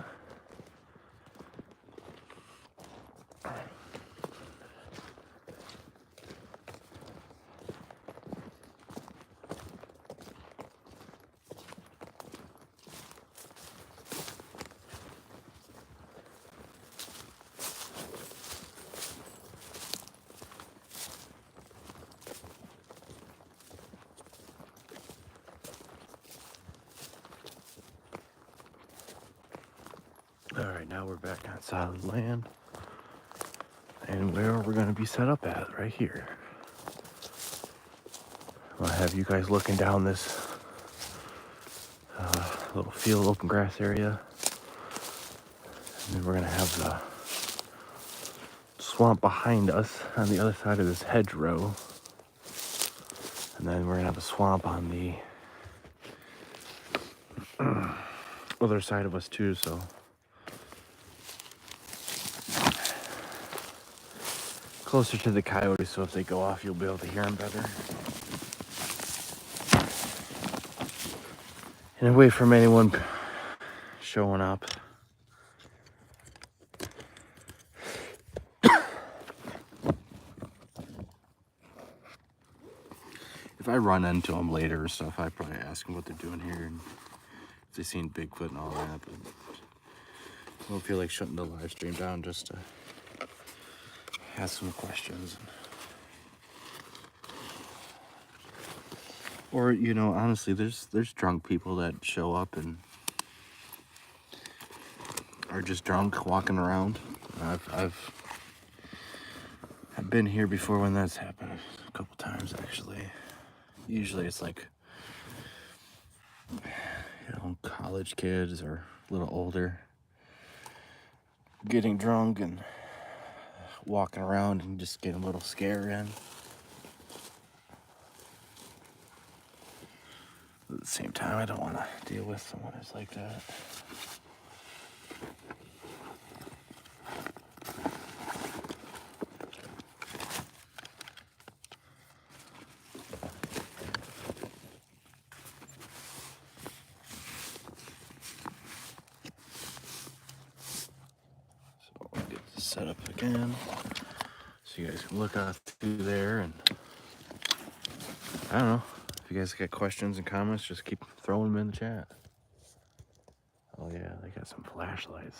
Alright, now we're back on solid land. And where we're going to be set up at, right here. I'll have you guys looking down this little field, open grass area. And then we're going to have the swamp behind us on the other side of this hedgerow. And then we're going to have a swamp on the other side of us too, so closer to the coyotes, so if they go off, you'll be able to hear them better. And away from anyone showing up. If I run into them later or stuff, I probably ask them what they're doing here and if they've seen Bigfoot and all that. But I don't feel like shutting the live stream down just to ask some questions. Or, you know, honestly, there's drunk people that show up and are just drunk walking around. I've been here before when that's happened a couple times actually. Usually it's like, you know, college kids or a little older getting drunk and walking around and just getting a little scare in. At the same time, I don't want to deal with someone who's like that. So I'll get this set up again so you guys can look out through there, and I don't know, if you guys got questions and comments, just keep throwing them in the chat. Oh yeah, they got some flashlights.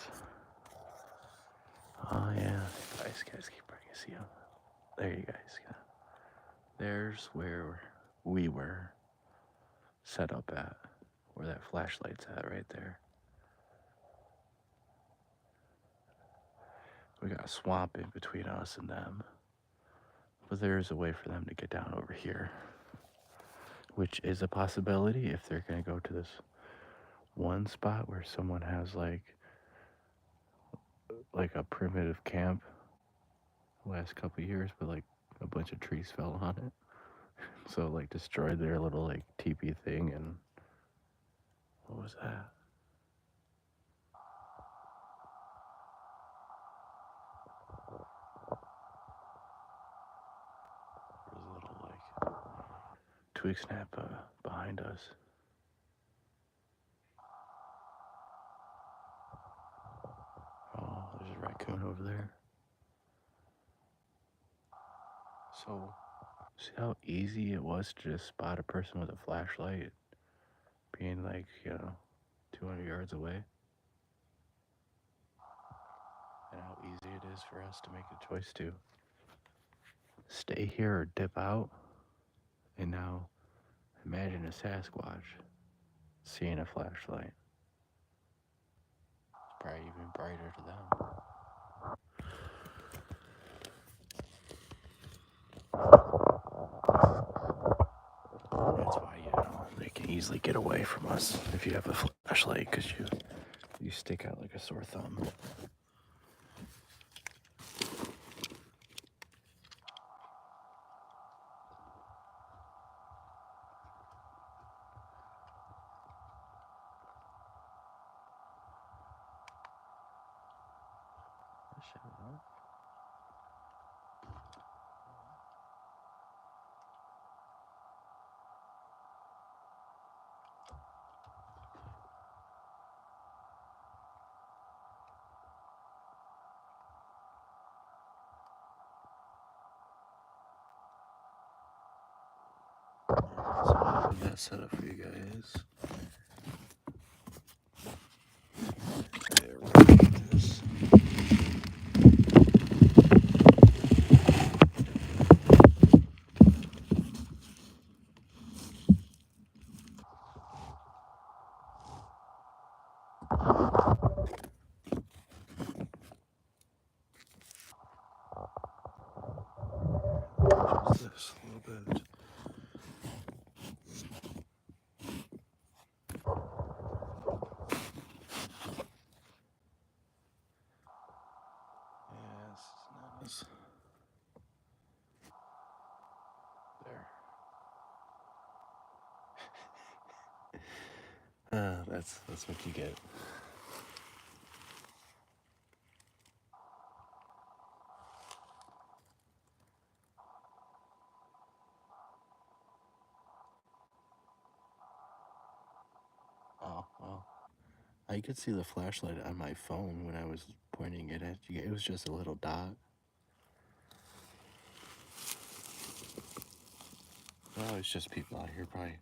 Oh yeah, guys, keep bringing see them. There you guys go. There's where we were set up at, where that flashlight's at right there. We got a swamp in between us and them, but there's a way for them to get down over here, which is a possibility if they're gonna go to this one spot where someone has like a primitive camp the last couple years, but like a bunch of trees fell on it, so like destroyed their little like teepee thing. And what was that? There's a little like twig snap behind us. Oh, there's a raccoon over there. So See how easy it was to just spot a person with a flashlight being like, 200 yards away? And how easy it is for us to make a choice to stay here or dip out. And now imagine a Sasquatch seeing a flashlight. It's probably even brighter to them. That's why, they can easily get away from us if you have a flashlight, because you stick out like a sore thumb. So I have that set up for you guys. There, this. Just this a little bit. Yes, there. That's what you get. Oh, well. I could see the flashlight on my phone when I was pointing it at you. It was just a little dot. Oh, it's just people out here probably,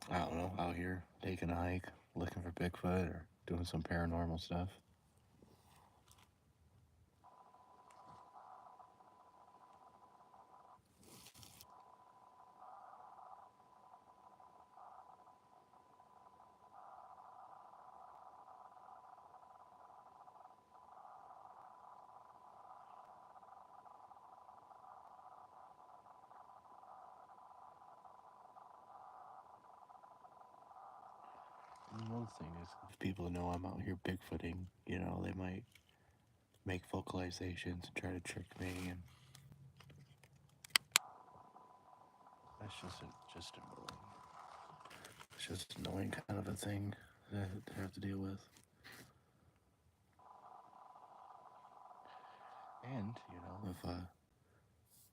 I don't know, out here taking a hike, looking for Bigfoot or doing some paranormal stuff. Another thing is, if people know I'm out here Bigfooting, they might make vocalizations and try to trick me, and that's just annoying. It's just annoying kind of a thing to have to deal with. And, if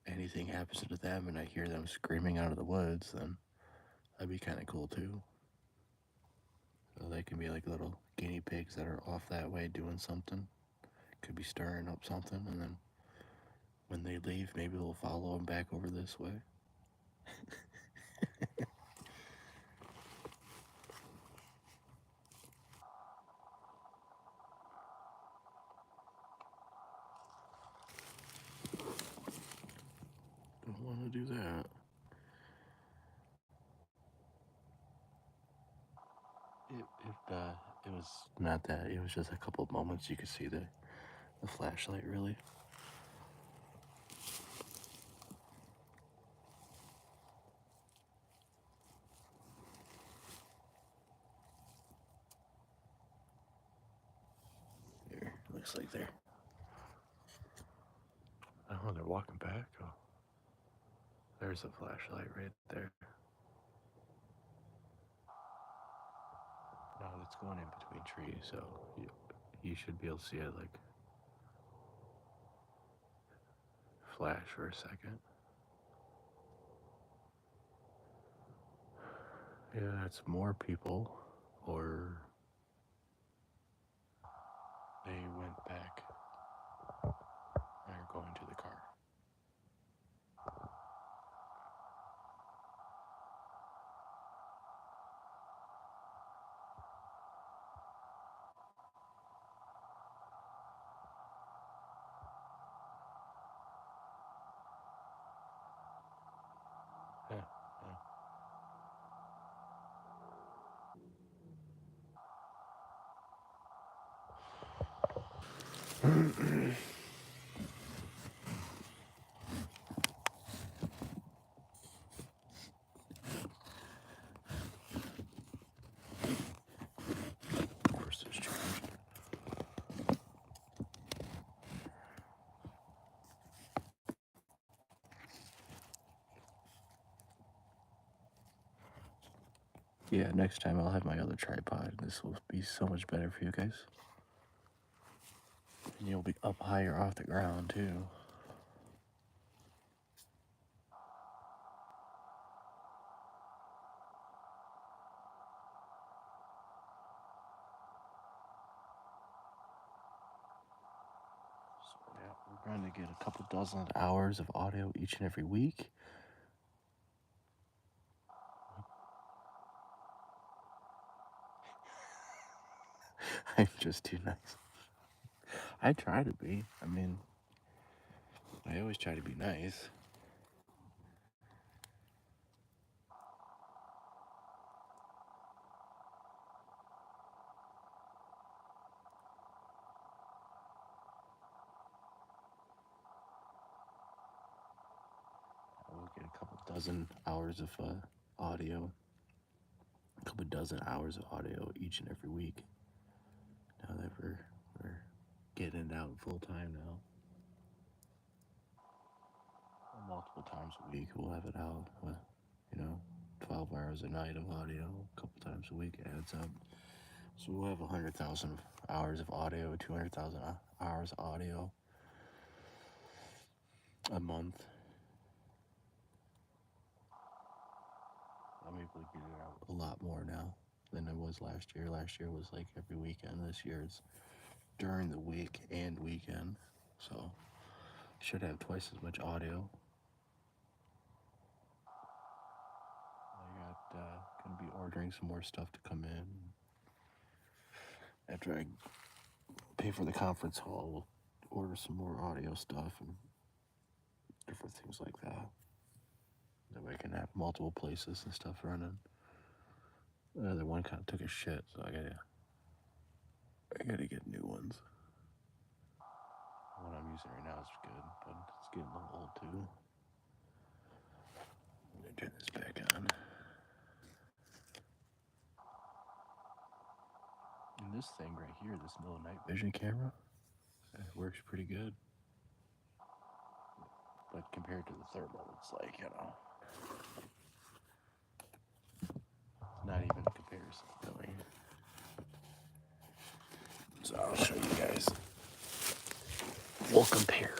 anything happens to them and I hear them screaming out of the woods, then that'd be kind of cool too. So they can be like little guinea pigs that are off that way doing something. Could be stirring up something, and then when they leave, maybe we'll follow them back over this way. Don't want to do that. It was not that. It was just a couple of moments you could see the flashlight really. There, looks like they're. Oh, they're walking back. Oh, there's a flashlight right there. No, it's going in between trees, so you should be able to see it like flash for a second. Yeah, that's more people, or they went back and are going to the car. course, it's charged. Yeah, next time I'll have my other tripod. This will be so much better for you guys. And you'll be up higher off the ground, too. So, yeah, we're going to get a couple dozen hours of audio each and every week. I'm just too nice. I try to be. I mean, I always try to be nice. We'll get a couple dozen hours of audio. A couple dozen hours of audio each and every week. Now that we're getting it out full time now. Multiple times a week we'll have it out. 12 hours a night of audio. A couple times a week adds up. So we'll have 100,000 hours of audio, 200,000 hours of audio a month. I'm able to get it out a lot more now than I was last year. Last year was like every weekend. This year it's during the week and weekend. So should have twice as much audio. I got gonna be ordering some more stuff to come in. After I pay for the conference hall, we'll order some more audio stuff and different things like that. That way I can have multiple places and stuff running. The other one kind of took a shit, so I gotta get new ones. The one I'm using right now is good, but it's getting a little old too. I'm gonna turn this back on. And this thing right here, this little night vision camera, it works pretty good. But compared to the thermal, it's like, it's not even a comparison, really. So I'll show you guys. We'll compare.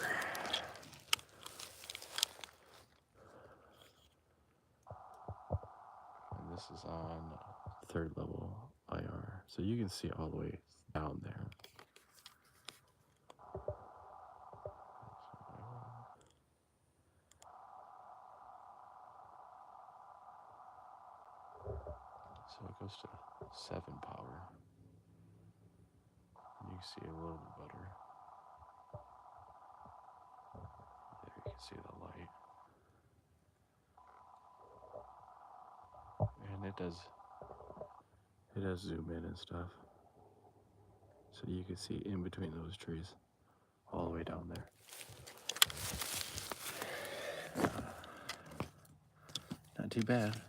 And this is on third level IR. So you can see all the way down there. So it goes to 7 power. And you can see it a little bit better. There you can see the light. And it does zoom in and stuff. So you can see in between those trees, all the way down there. Not too bad.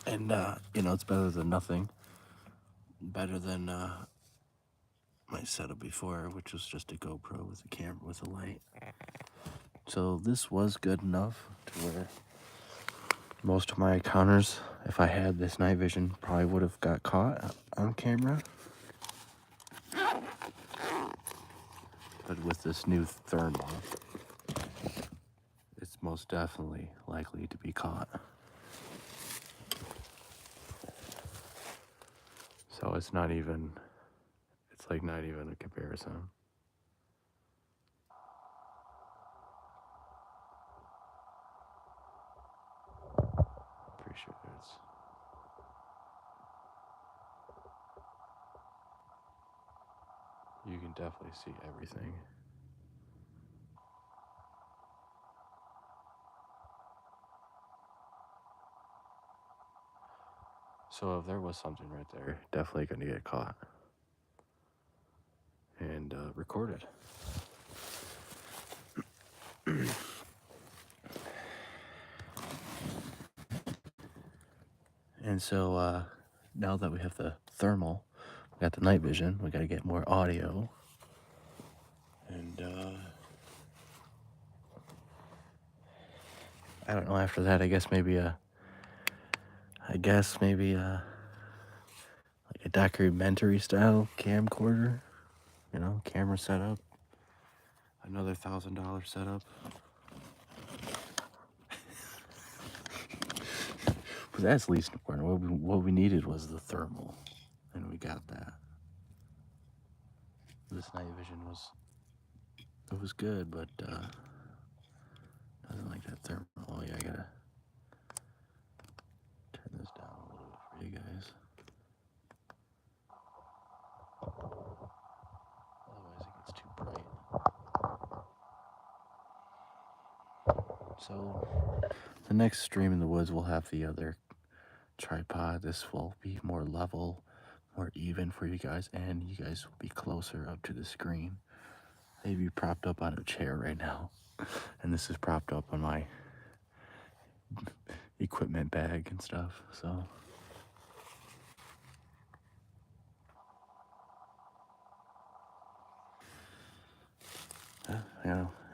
And, it's better than nothing. Better than my setup before, which was just a GoPro with a camera with a light. So this was good enough to where most of my encounters, if I had this night vision, probably would have got caught on camera. But with this new thermal, it's most definitely likely to be caught. So it's not even a comparison. Pretty sure you can definitely see everything. So if there was something right there, definitely gonna get caught. and recorded. And so now that we have the thermal, we got the night vision, we got to get more audio. And I don't know, after that, I guess maybe like a documentary style camcorder, camera setup, another $1,000 setup. But that's least important. What we needed was the thermal, and we got that. This night vision was good, but nothing like that thermal. Oh yeah, I gotta turn this down a little bit for you guys. Otherwise it gets too bright. So the next stream in the woods will have the other tripod. This will be more level, more even for you guys, and you guys will be closer up to the screen. Maybe propped up on a chair right now, and this is propped up on my equipment bag and stuff. So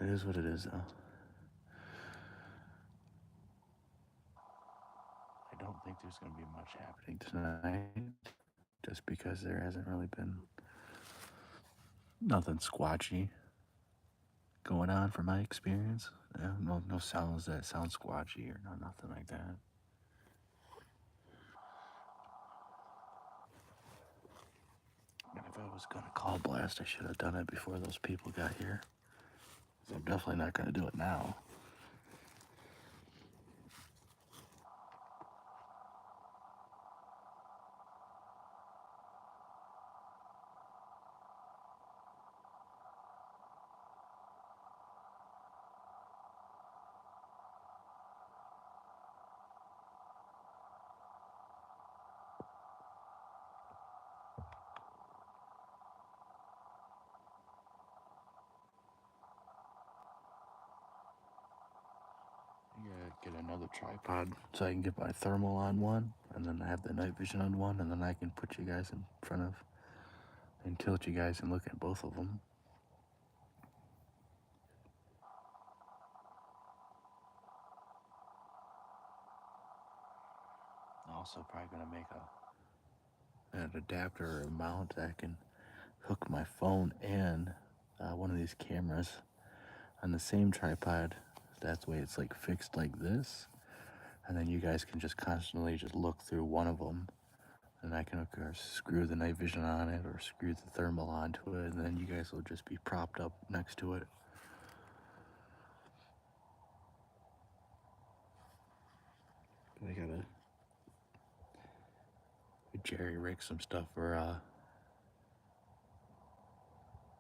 it is what it is, though. I don't think there's going to be much happening tonight, just because there hasn't really been nothing squatchy going on from my experience. No sounds that sound squatchy or nothing like that. And if I was gonna call blast, I should have done it before those people got here. So I'm definitely not gonna do it now. Get another tripod so I can get my thermal on one, and then I have the night vision on one, and then I can put you guys in front of and tilt you guys and look at both of them. I'm also probably gonna make an adapter or a mount that can hook my phone and one of these cameras on the same tripod. That way it's like fixed like this, and then you guys can just constantly just look through one of them, and I can screw the night vision on it or screw the thermal onto it, and then you guys will just be propped up next to it. I gotta jerry rig some stuff for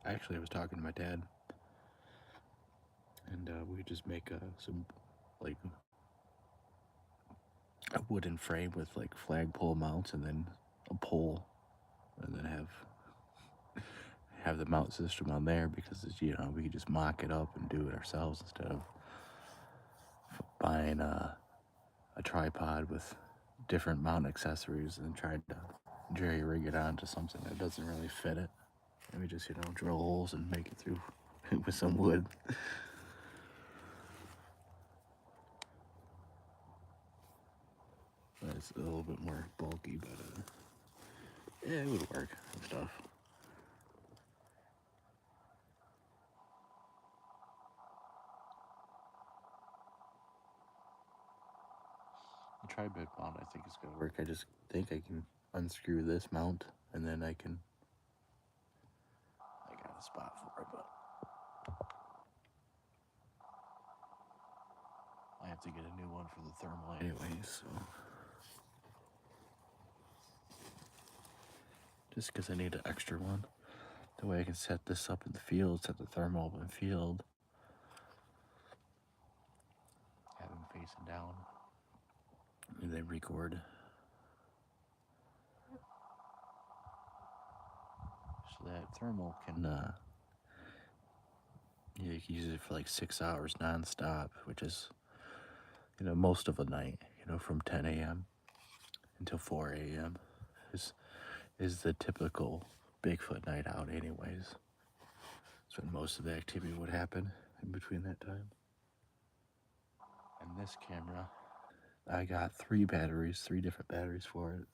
actually I was talking to my dad, and we just make some like a wooden frame with like flagpole mounts, and then a pole, and then have the mount system on there, because it's, we can just mock it up and do it ourselves instead of buying a tripod with different mount accessories and trying to jerry rig it onto something that doesn't really fit it. And we just drill holes and make it through with some wood. It's a little bit more bulky, but yeah, it would work and stuff. The tri-bit mount, I think, is going to work. I just think I can unscrew this mount, and then I got a spot for it, but I have to get a new one for the thermal anyway, so just because I need an extra one. The way I can set this up in the field, set the thermal up in the field, have them facing down, and then record. Just that thermal can you can use it for like 6 hours nonstop, which is most of the night. From 10 a.m. until 4 a.m. is the typical Bigfoot night out, anyways. That's when most of the activity would happen in between that time. And this camera, I got 3 different batteries for it.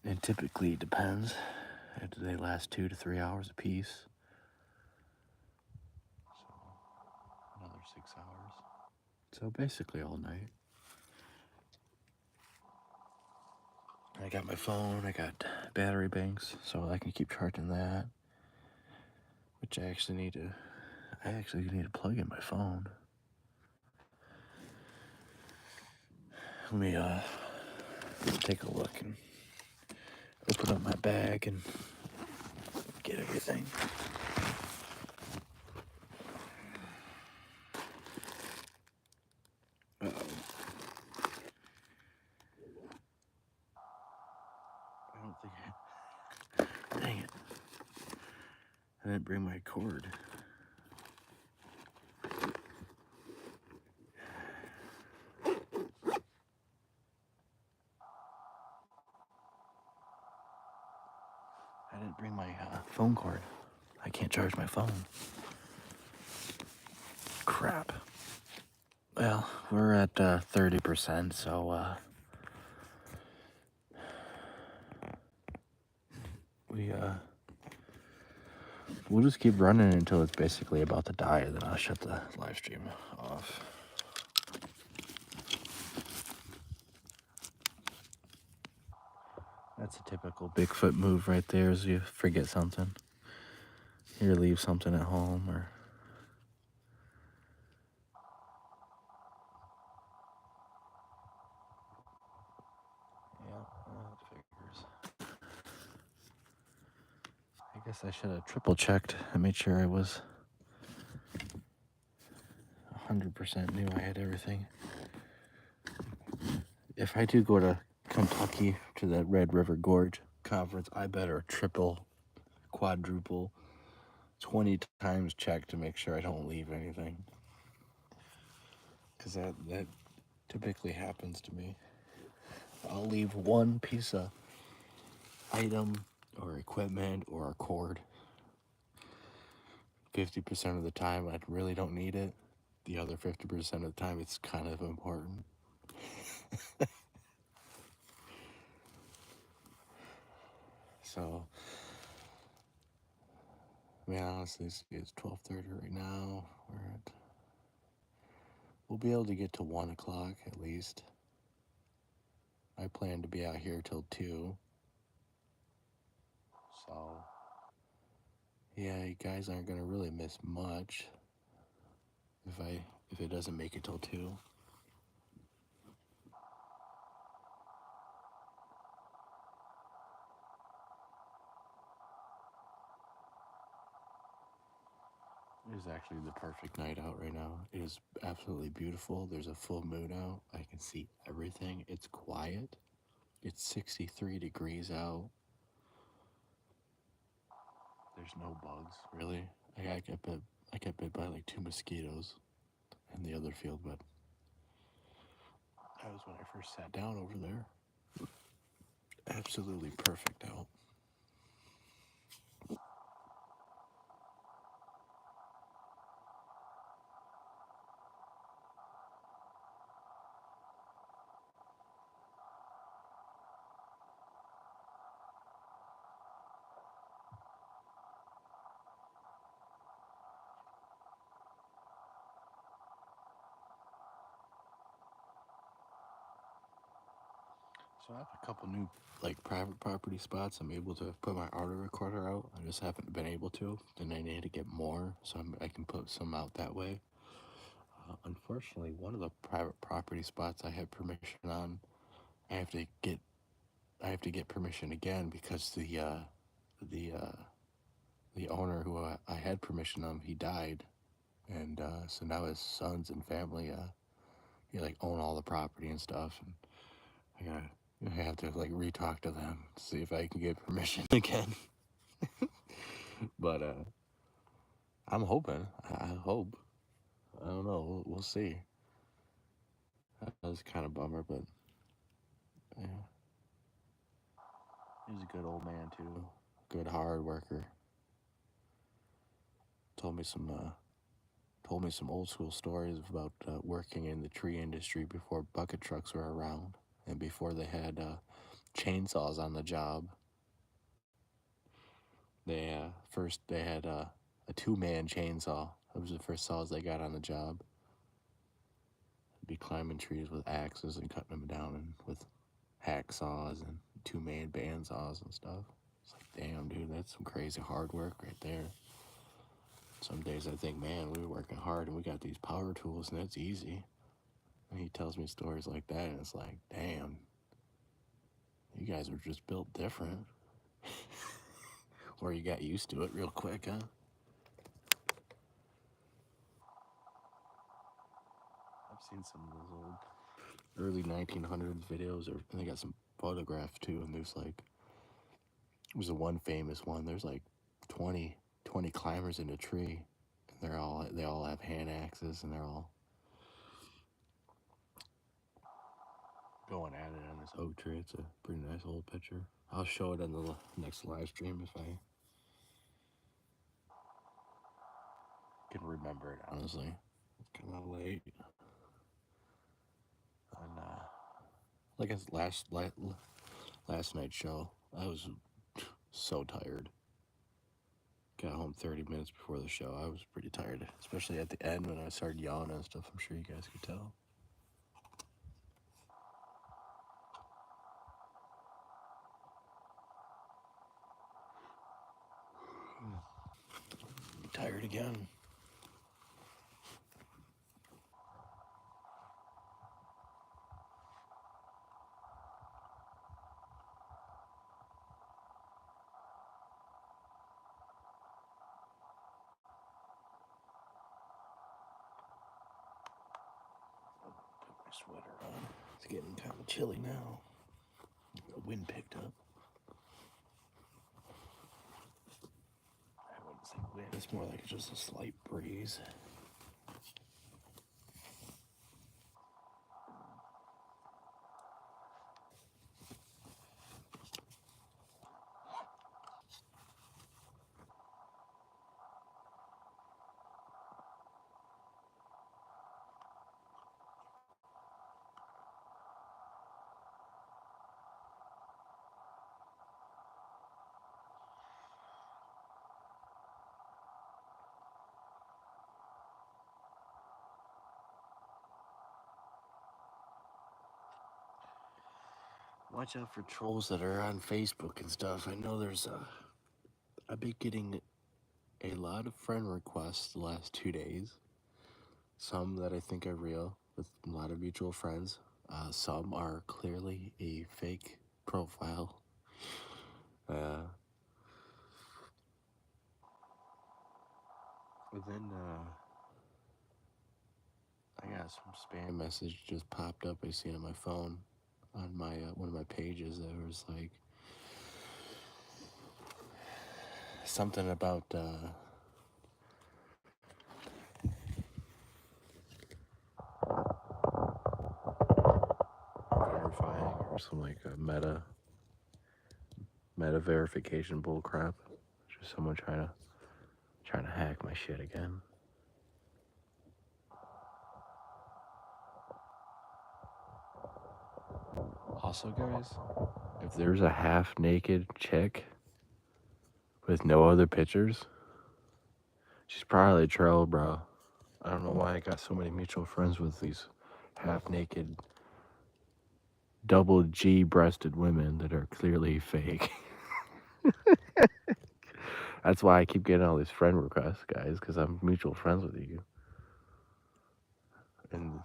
And typically it depends. They last 2 to 3 hours a piece. So another 6 hours. So basically all night. I got my phone, I got battery banks, so I can keep charging that. Which I actually need to plug in my phone. Let me take a look and open up my bag and get everything. Uh-oh. I don't think dang it. I didn't bring my cord. I didn't bring my phone cord. I can't charge my phone. Crap. Well, we're at 30%, so we'll just keep running until it's basically about to die, and then I'll shut the live stream off. That's a typical Bigfoot move right there, is you forget something. You leave something at home, or... Yeah, that figures. I guess I should have triple checked and made sure I was 100% knew I had everything. If I do go to Kentucky to that Red River Gorge conference, I better triple, quadruple, 20 times check to make sure I don't leave anything. Because that typically happens to me. I'll leave one piece of item or equipment or a cord. 50% of the time I really don't need it. The other 50% of the time it's kind of important. So, I mean, honestly, it's 12:30 right now. We'll be able to get to 1 o'clock at least. I plan to be out here till 2. So, yeah, you guys aren't gonna really miss much if it doesn't make it till 2. It is actually the perfect night out right now. It is absolutely beautiful. There's a full moon out. I can see everything. It's quiet. It's 63 degrees out. There's no bugs, really. I got bit by like 2 mosquitoes in the other field, but that was when I first sat down over there. Absolutely perfect out. So I have a couple new like private property spots. I'm able to put my auto recorder out. I just haven't been able to. Then I need to get more, so I can put some out that way. Unfortunately, one of the private property spots I have permission on, I have to get permission again because the owner who I had permission on, he died, and so now his sons and family like own all the property and stuff, and I have to like re-talk to them to see if I can get permission again. But I'm hoping. I hope. I don't know. We'll see. That was kind of bummer, but yeah, he's a good old man too. Good hard worker. Told me some old school stories about working in the tree industry before bucket trucks were around and before they had chainsaws on the job. They first they had a 2-man chainsaw. That was the first saws they got on the job. Be climbing trees with axes and cutting them down and with hacksaws and 2-man bandsaws and stuff. It's like, damn, dude, that's some crazy hard work right there. Some days I think, man, we were working hard and we got these power tools and that's easy. And he tells me stories like that and it's like, damn, you guys were just built different. Or you got used to it real quick, huh? I've seen some of those old early 1900s videos, and they got some photographs too, and there's a one famous one. There's like 20 climbers in a tree, and they all have hand axes, and they're all going at it on this oak tree. It's a pretty nice old picture. I'll show it on the next live stream if I can remember it. Honestly, it's kind of late, and like it's last night's show, I was so tired. Got home 30 minutes before the show. I was pretty tired, especially at the end when I started yawning and stuff. I'm sure you guys could tell. Tired again. Put my sweater on. It's getting kind of chilly now. The wind picked up. I wouldn't say wind. It's more like just a slight breeze. Watch out for trolls that are on Facebook and stuff. I know I've been getting a lot of friend requests the last 2 days. Some that I think are real with a lot of mutual friends. Some are clearly a fake profile. But then I got some spam message just popped up. I seen on my phone on my one of my pages that was like something about verifying or some like a meta verification bullcrap. Just someone trying to hack my shit again. Also, guys, if there's a half naked chick with no other pictures, she's probably a troll, bro. I don't know why I got so many mutual friends with these half naked, double G breasted women that are clearly fake. That's why I keep getting all these friend requests, guys, because I'm mutual friends with you. And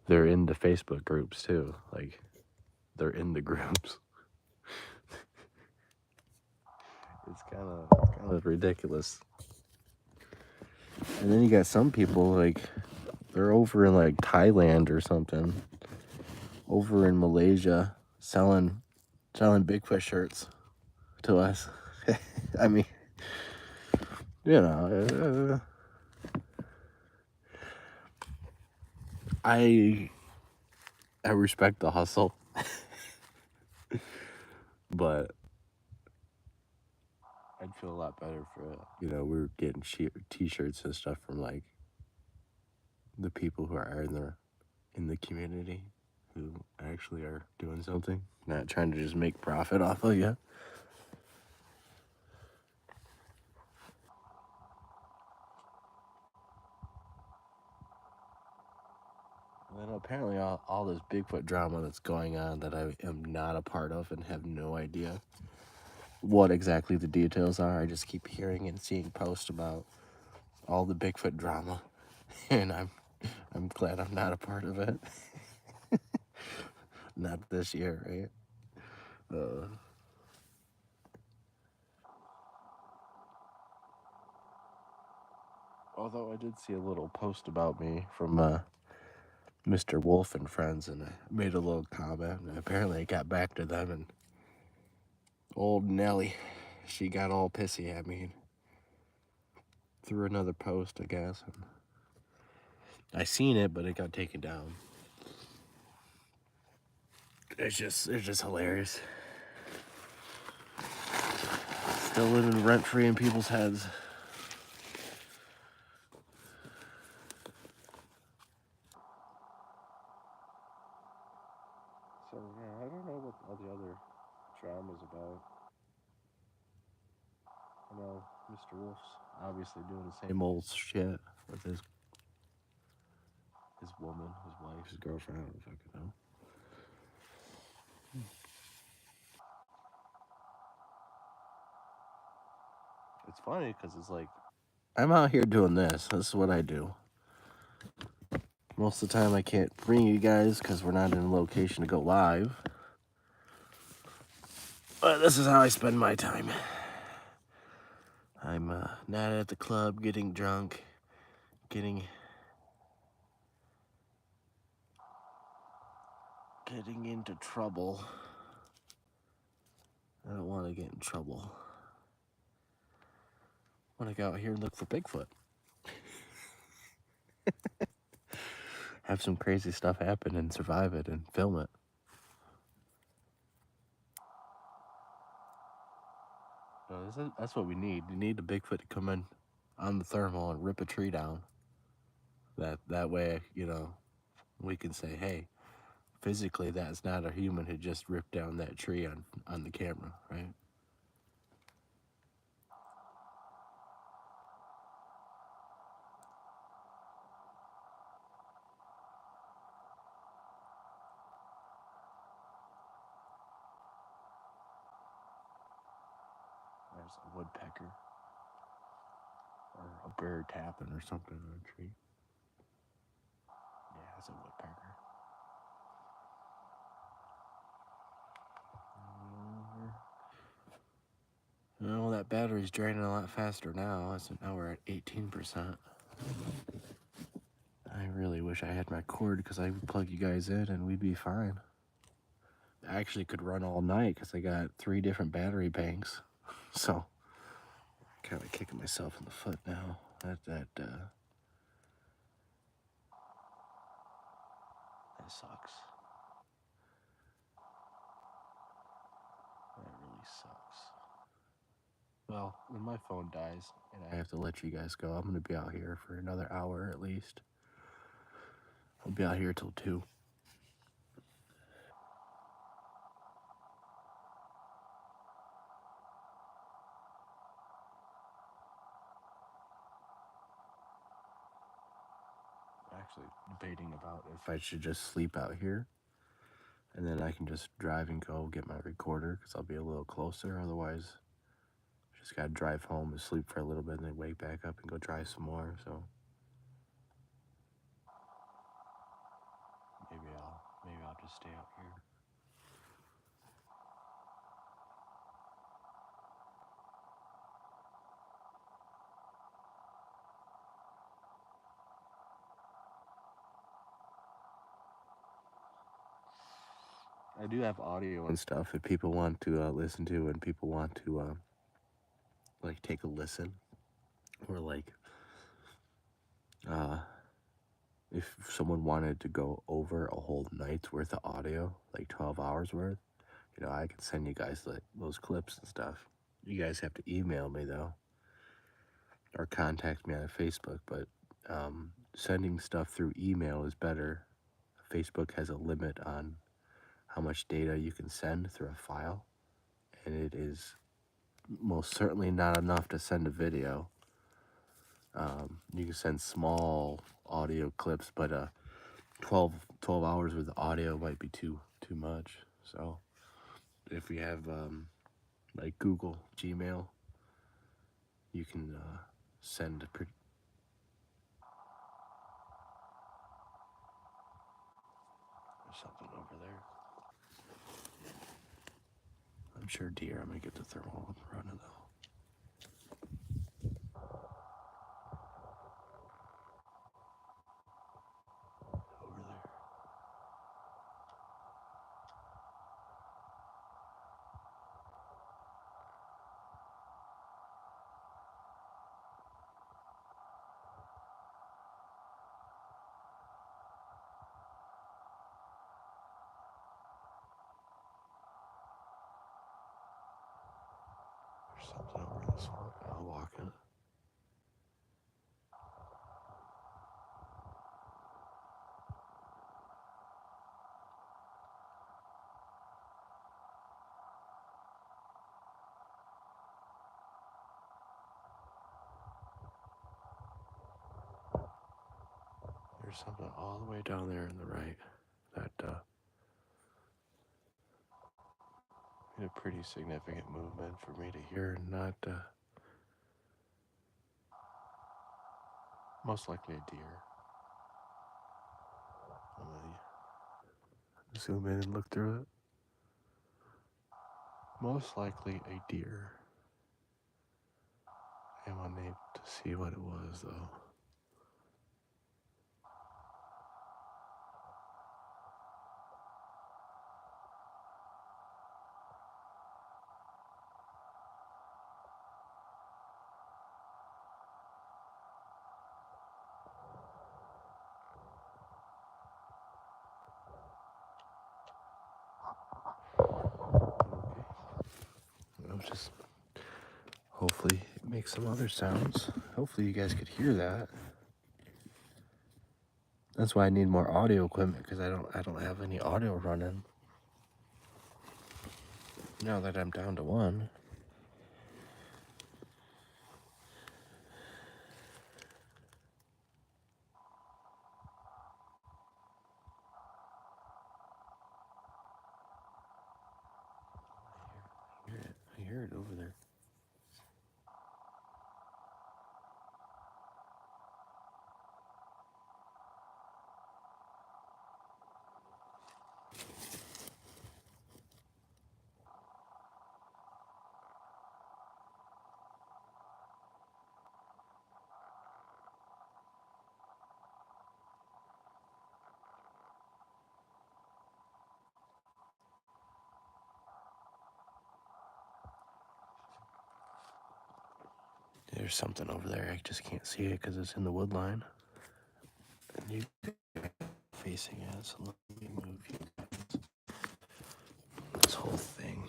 they're in the Facebook groups too. Like, they're in the groups. It's kind of ridiculous. And then you got some people, like, they're over in like Thailand or something, over in Malaysia, selling Bigfoot shirts. to us. I mean, you know, I respect the hustle, but I'd feel a lot better for we're getting t-shirts and stuff from like the people who are in the community who actually are doing something, not trying to just make profit off of you. And then apparently all this Bigfoot drama that's going on that I am not a part of and have no idea what exactly the details are. I just keep hearing and seeing posts about all the Bigfoot drama, and I'm glad I'm not a part of it. Not this year, right? Although I did see a little post about me from Mr. Wolf and friends, and I made a little comment, and apparently it got back to them, and old Nellie, she got all pissy at me and threw another post, I guess. And I seen it, but it got taken down. It's just hilarious. Still living rent free in people's heads. So yeah, I don't know what all the other drama's about. I know Mr. Wolf's obviously doing the same old shit with his woman, his wife, his girlfriend. I don't fucking know. It's funny because it's like I'm out here doing this. This is what I do. Most of the time, I can't bring you guys because we're not in a location to go live. But this is how I spend my time. I'm not at the club getting drunk, getting into trouble. I don't want to get in trouble. I want to go out here and look for Bigfoot. Have some crazy stuff happen and survive it and film it. That's what we need. You need a Bigfoot to come in on the thermal and rip a tree down. That way, we can say, hey, physically that's not a human who just ripped down that tree on the camera, right? There's a woodpecker or a bird tapping or something on a tree. Yeah, it's a woodpecker. Well, that battery's draining a lot faster now. So now we're at 18%. I really wish I had my cord because I would plug you guys in and we'd be fine. I actually could run all night because I got 3 different battery banks. So, kind of kicking myself in the foot now. That sucks. That really sucks. Well, when my phone dies and I have to let you guys go, I'm going to be out here for another hour at least. I'll be out here till 2. Actually debating about if I should just sleep out here and then I can just drive and go get my recorder because I'll be a little closer. Otherwise, just gotta drive home and sleep for a little bit and then wake back up and go drive some more. So maybe I'll just stay out here. I do have audio and stuff if people want to listen to, and people want to like take a listen, or like uh, if someone wanted to go over a whole night's worth of audio, like 12 hours worth, I could send you guys those clips and stuff. You guys have to email me though, or contact me on Facebook. But sending stuff through email is better. Facebook has a limit on how much data you can send through a file, and it is most certainly not enough to send a video. You can send small audio clips, but 12 hours with audio might be too much. So if we have like Google Gmail, you can send a pretty. There's something over there. I'm sure deer. I'm gonna get the thermal running though. Over there. There's something over this one. I'll walk in. There's something all the way down there on the right that made a pretty significant movement for me to hear, and not most likely a deer. I'm gonna zoom in and look through it. Most likely a deer. I'm unable to see what it was though. I'll just hopefully make some other sounds. Hopefully you guys could hear that. That's why I need more audio equipment, because I don't have any audio running. Now that I'm down to one. I hear it over there. There's something over there. I just can't see it because it's in the wood line. And you facing it, so let me move you guys. This whole thing.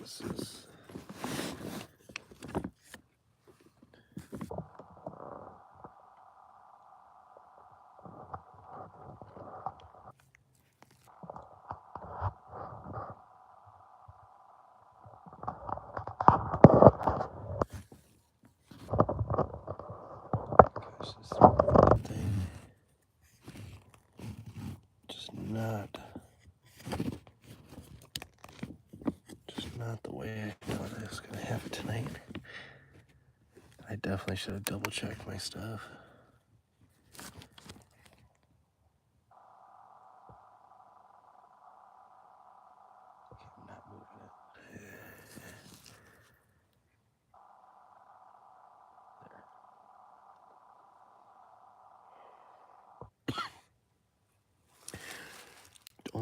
This is thing. Just not the way I thought I was gonna have it tonight. I definitely should have double checked my stuff.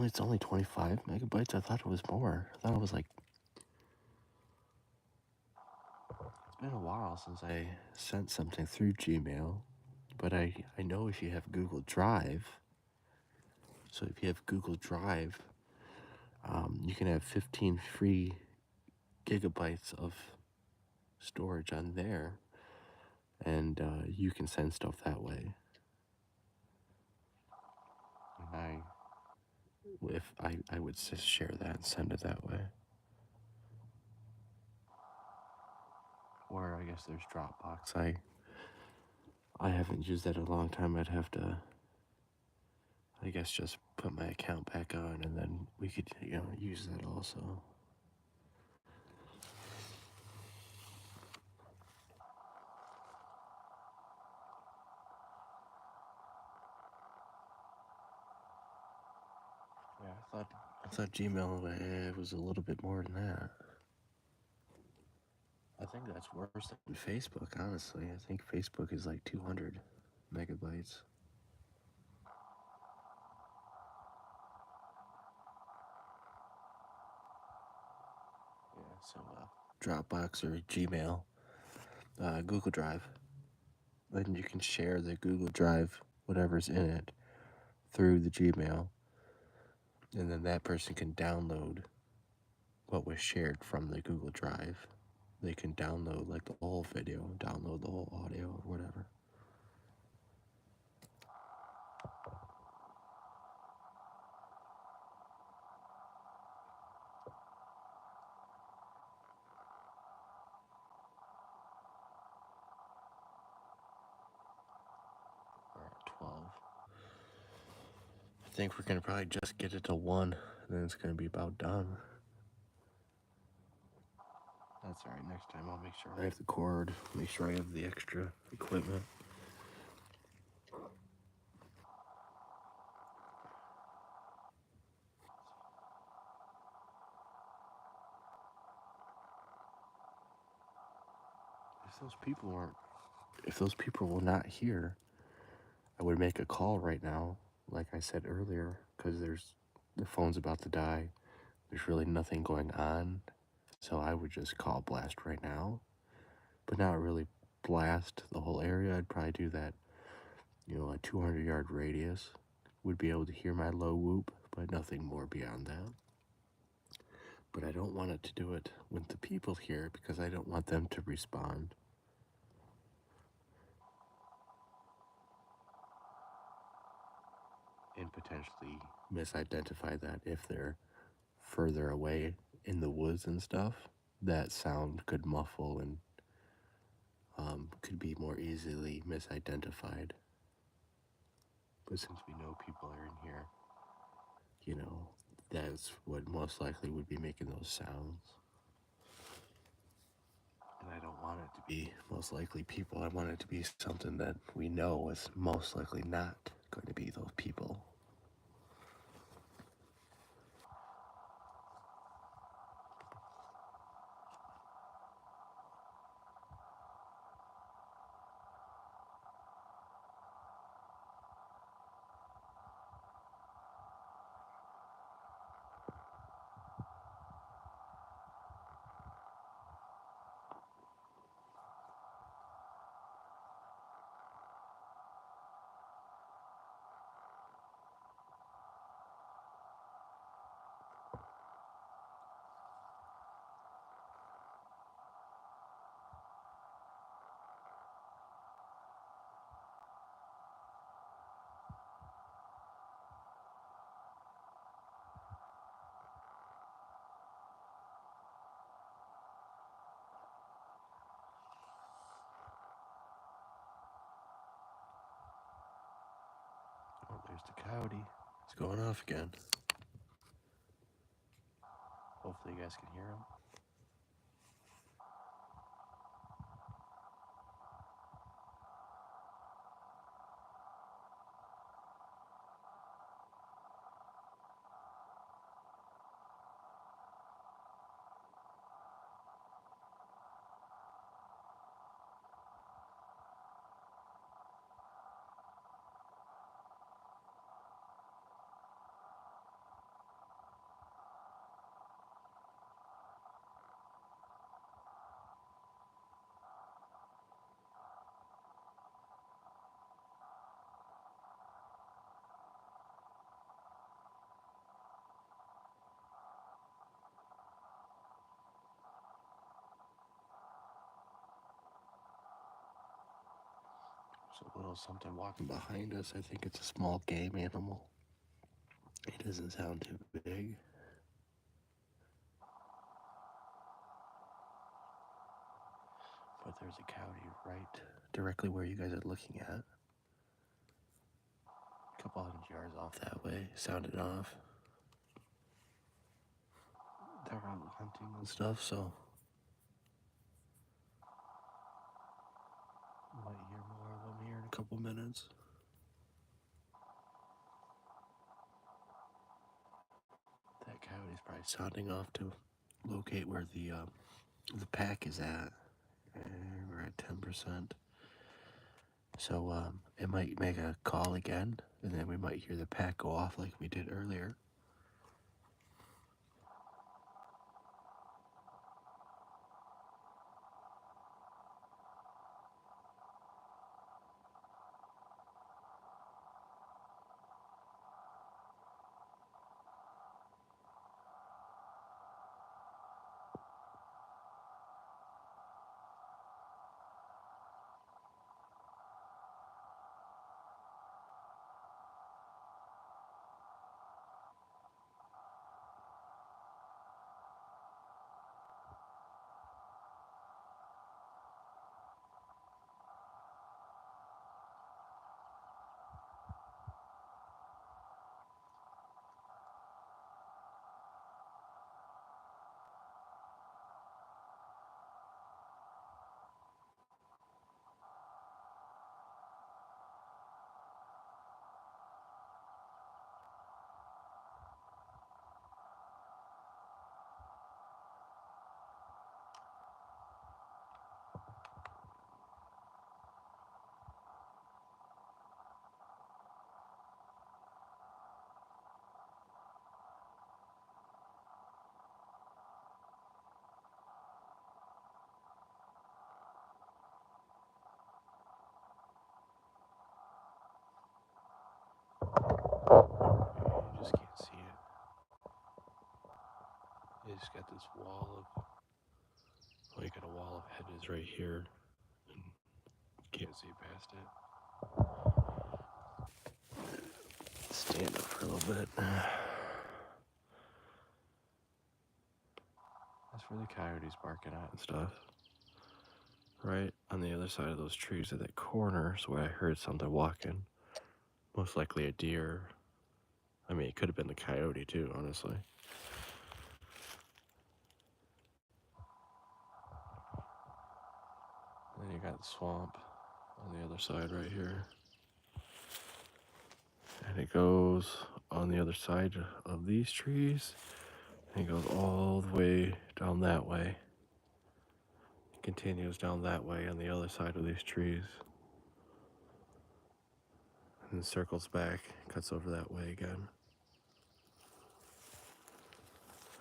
It's only 25 megabytes. I thought it was more. I thought it was like. It's been a while since I sent something through Gmail, but I know if you have Google Drive. So if you have Google Drive, you can have 15 free gigabytes of storage on there, and you can send stuff that way. And I would just share that and send it that way. Or I guess there's Dropbox. I haven't used that in a long time. I'd have to, I guess, just put my account back on, and then we could, use that also. Yeah, I thought Gmail was a little bit more than that. I think that's worse than Facebook, honestly. I think Facebook is like 200 megabytes. Yeah, so Dropbox or Gmail, Google Drive. Then you can share the Google Drive, whatever's in it, through the Gmail. And then that person can download what was shared from the Google Drive. They can download like the whole video, download the whole audio or whatever. We're at 12. I think we're going to probably just get it to 1, and then it's going to be about done. That's alright, next time I'll make sure I have the cord, make sure I have the extra equipment. If those people were not here, I would make a call right now, like I said earlier, because the phone's about to die. There's really nothing going on, so I would just call blast right now, but not really blast the whole area. I'd probably do that, a 200-yard radius. Would be able to hear my low whoop, but nothing more beyond that. But I don't want it to do it with the people here because I don't want them to respond. And potentially misidentify that if they're further away in the woods and stuff. That sound could muffle and could be more easily misidentified. But since we know people are in here, that's what most likely would be making those sounds. And I don't want it to be most likely people. I want it to be something that we know is most likely not going to be those people. Oh, there's the coyote. It's going off again. Hopefully you guys can hear him. There's a little something walking behind us. I think it's a small game animal. It doesn't sound too big. But there's a coyote right directly where you guys are looking at. A couple hundred yards off that way. Sounded off. They're out hunting and stuff, so might hear more of them here in a couple minutes. That coyote's probably sounding off to locate where the pack is at. And we're at 10%. So it might make a call again, and then we might hear the pack go off like we did earlier. You just can't see it. It's got this wall of, well, you got a wall of hedges right here, and can't see past it. Stand up for a little bit. That's where the coyote's barking at and stuff. Right on the other side of those trees at that corner is where I heard something walking. Most likely a deer. I mean, it could have been the coyote too, honestly. And then you got the swamp on the other side right here. And it goes on the other side of these trees. And it goes all the way down that way. It continues down that way on the other side of these trees. And then circles back, cuts over that way again.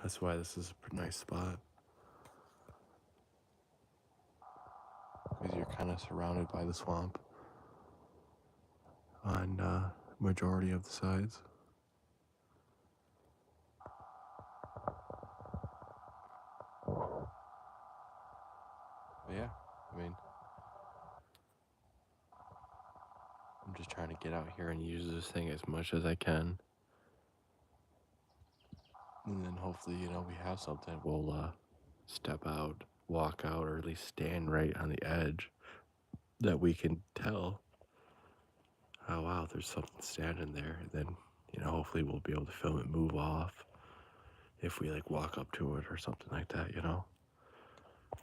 That's why this is a pretty nice spot. Because you're kind of surrounded by the swamp on majority of the sides. But yeah, I mean, I'm just trying to get out here and use this thing as much as I can. And then hopefully, we have something. We'll step out, walk out, or at least stand right on the edge that we can tell, oh wow, there's something standing there. And then, hopefully we'll be able to film it move off if we like walk up to it or something like that, Of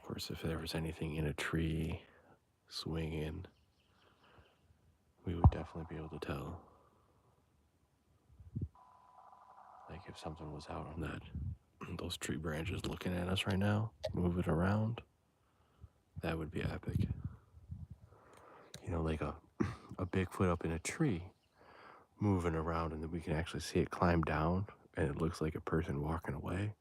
course, if there was anything in a tree swinging, we would definitely be able to tell. Like if something was out on those tree branches looking at us right now, moving around, that would be epic. Like a Bigfoot up in a tree moving around, and then we can actually see it climb down, and it looks like a person walking away.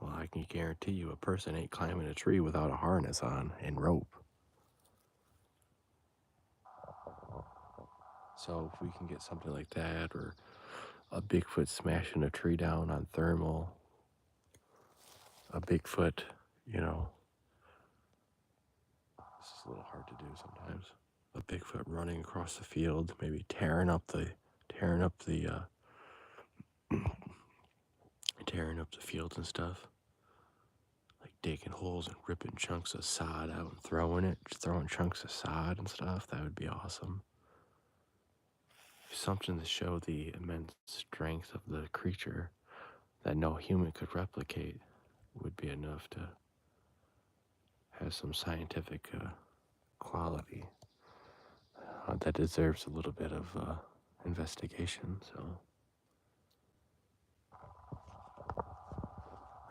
Well, I can guarantee you a person ain't climbing a tree without a harness on and rope. So if we can get something like that, or a Bigfoot smashing a tree down on thermal, a Bigfoot, this is a little hard to do sometimes. a Bigfoot running across the field, maybe tearing up the tearing up the fields and stuff, like digging holes and ripping chunks of sod out and throwing chunks of sod and stuff. That would be awesome. Something to show the immense strength of the creature that no human could replicate would be enough to have some scientific quality that deserves a little bit of investigation. So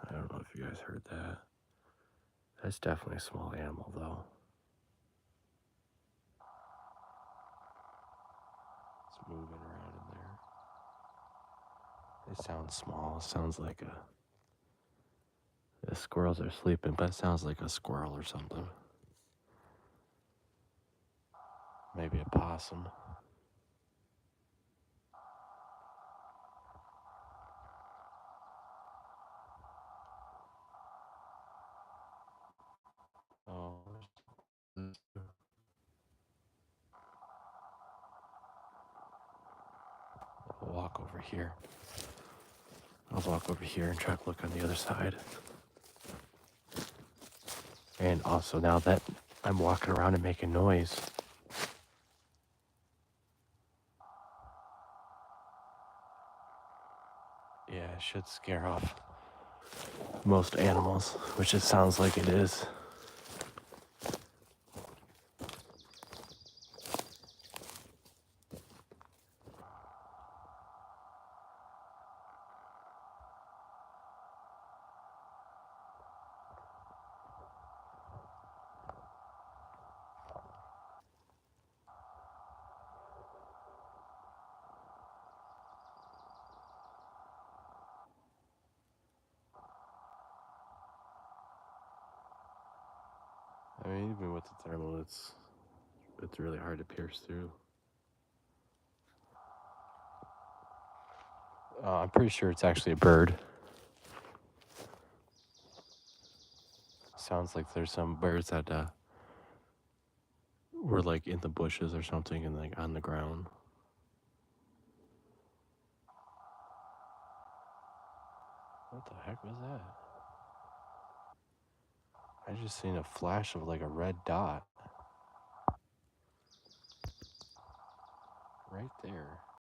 I don't know if you guys heard that. That's definitely a small animal, though. It's moving around in there. It sounds small. It sounds like the squirrels are sleeping, but it sounds like a squirrel or something. Maybe a possum. Oh, I'll walk over here. I'll walk over here and try to look on the other side. And also, now that I'm walking around and making noise, yeah, it should scare off most animals, which it sounds like it is. I mean, even with the thermal, it's really hard to pierce through. I'm pretty sure it's actually a bird. Sounds like there's some birds that were like in the bushes or something and like on the ground. What the heck was that? I just seen a flash of like a red dot right there.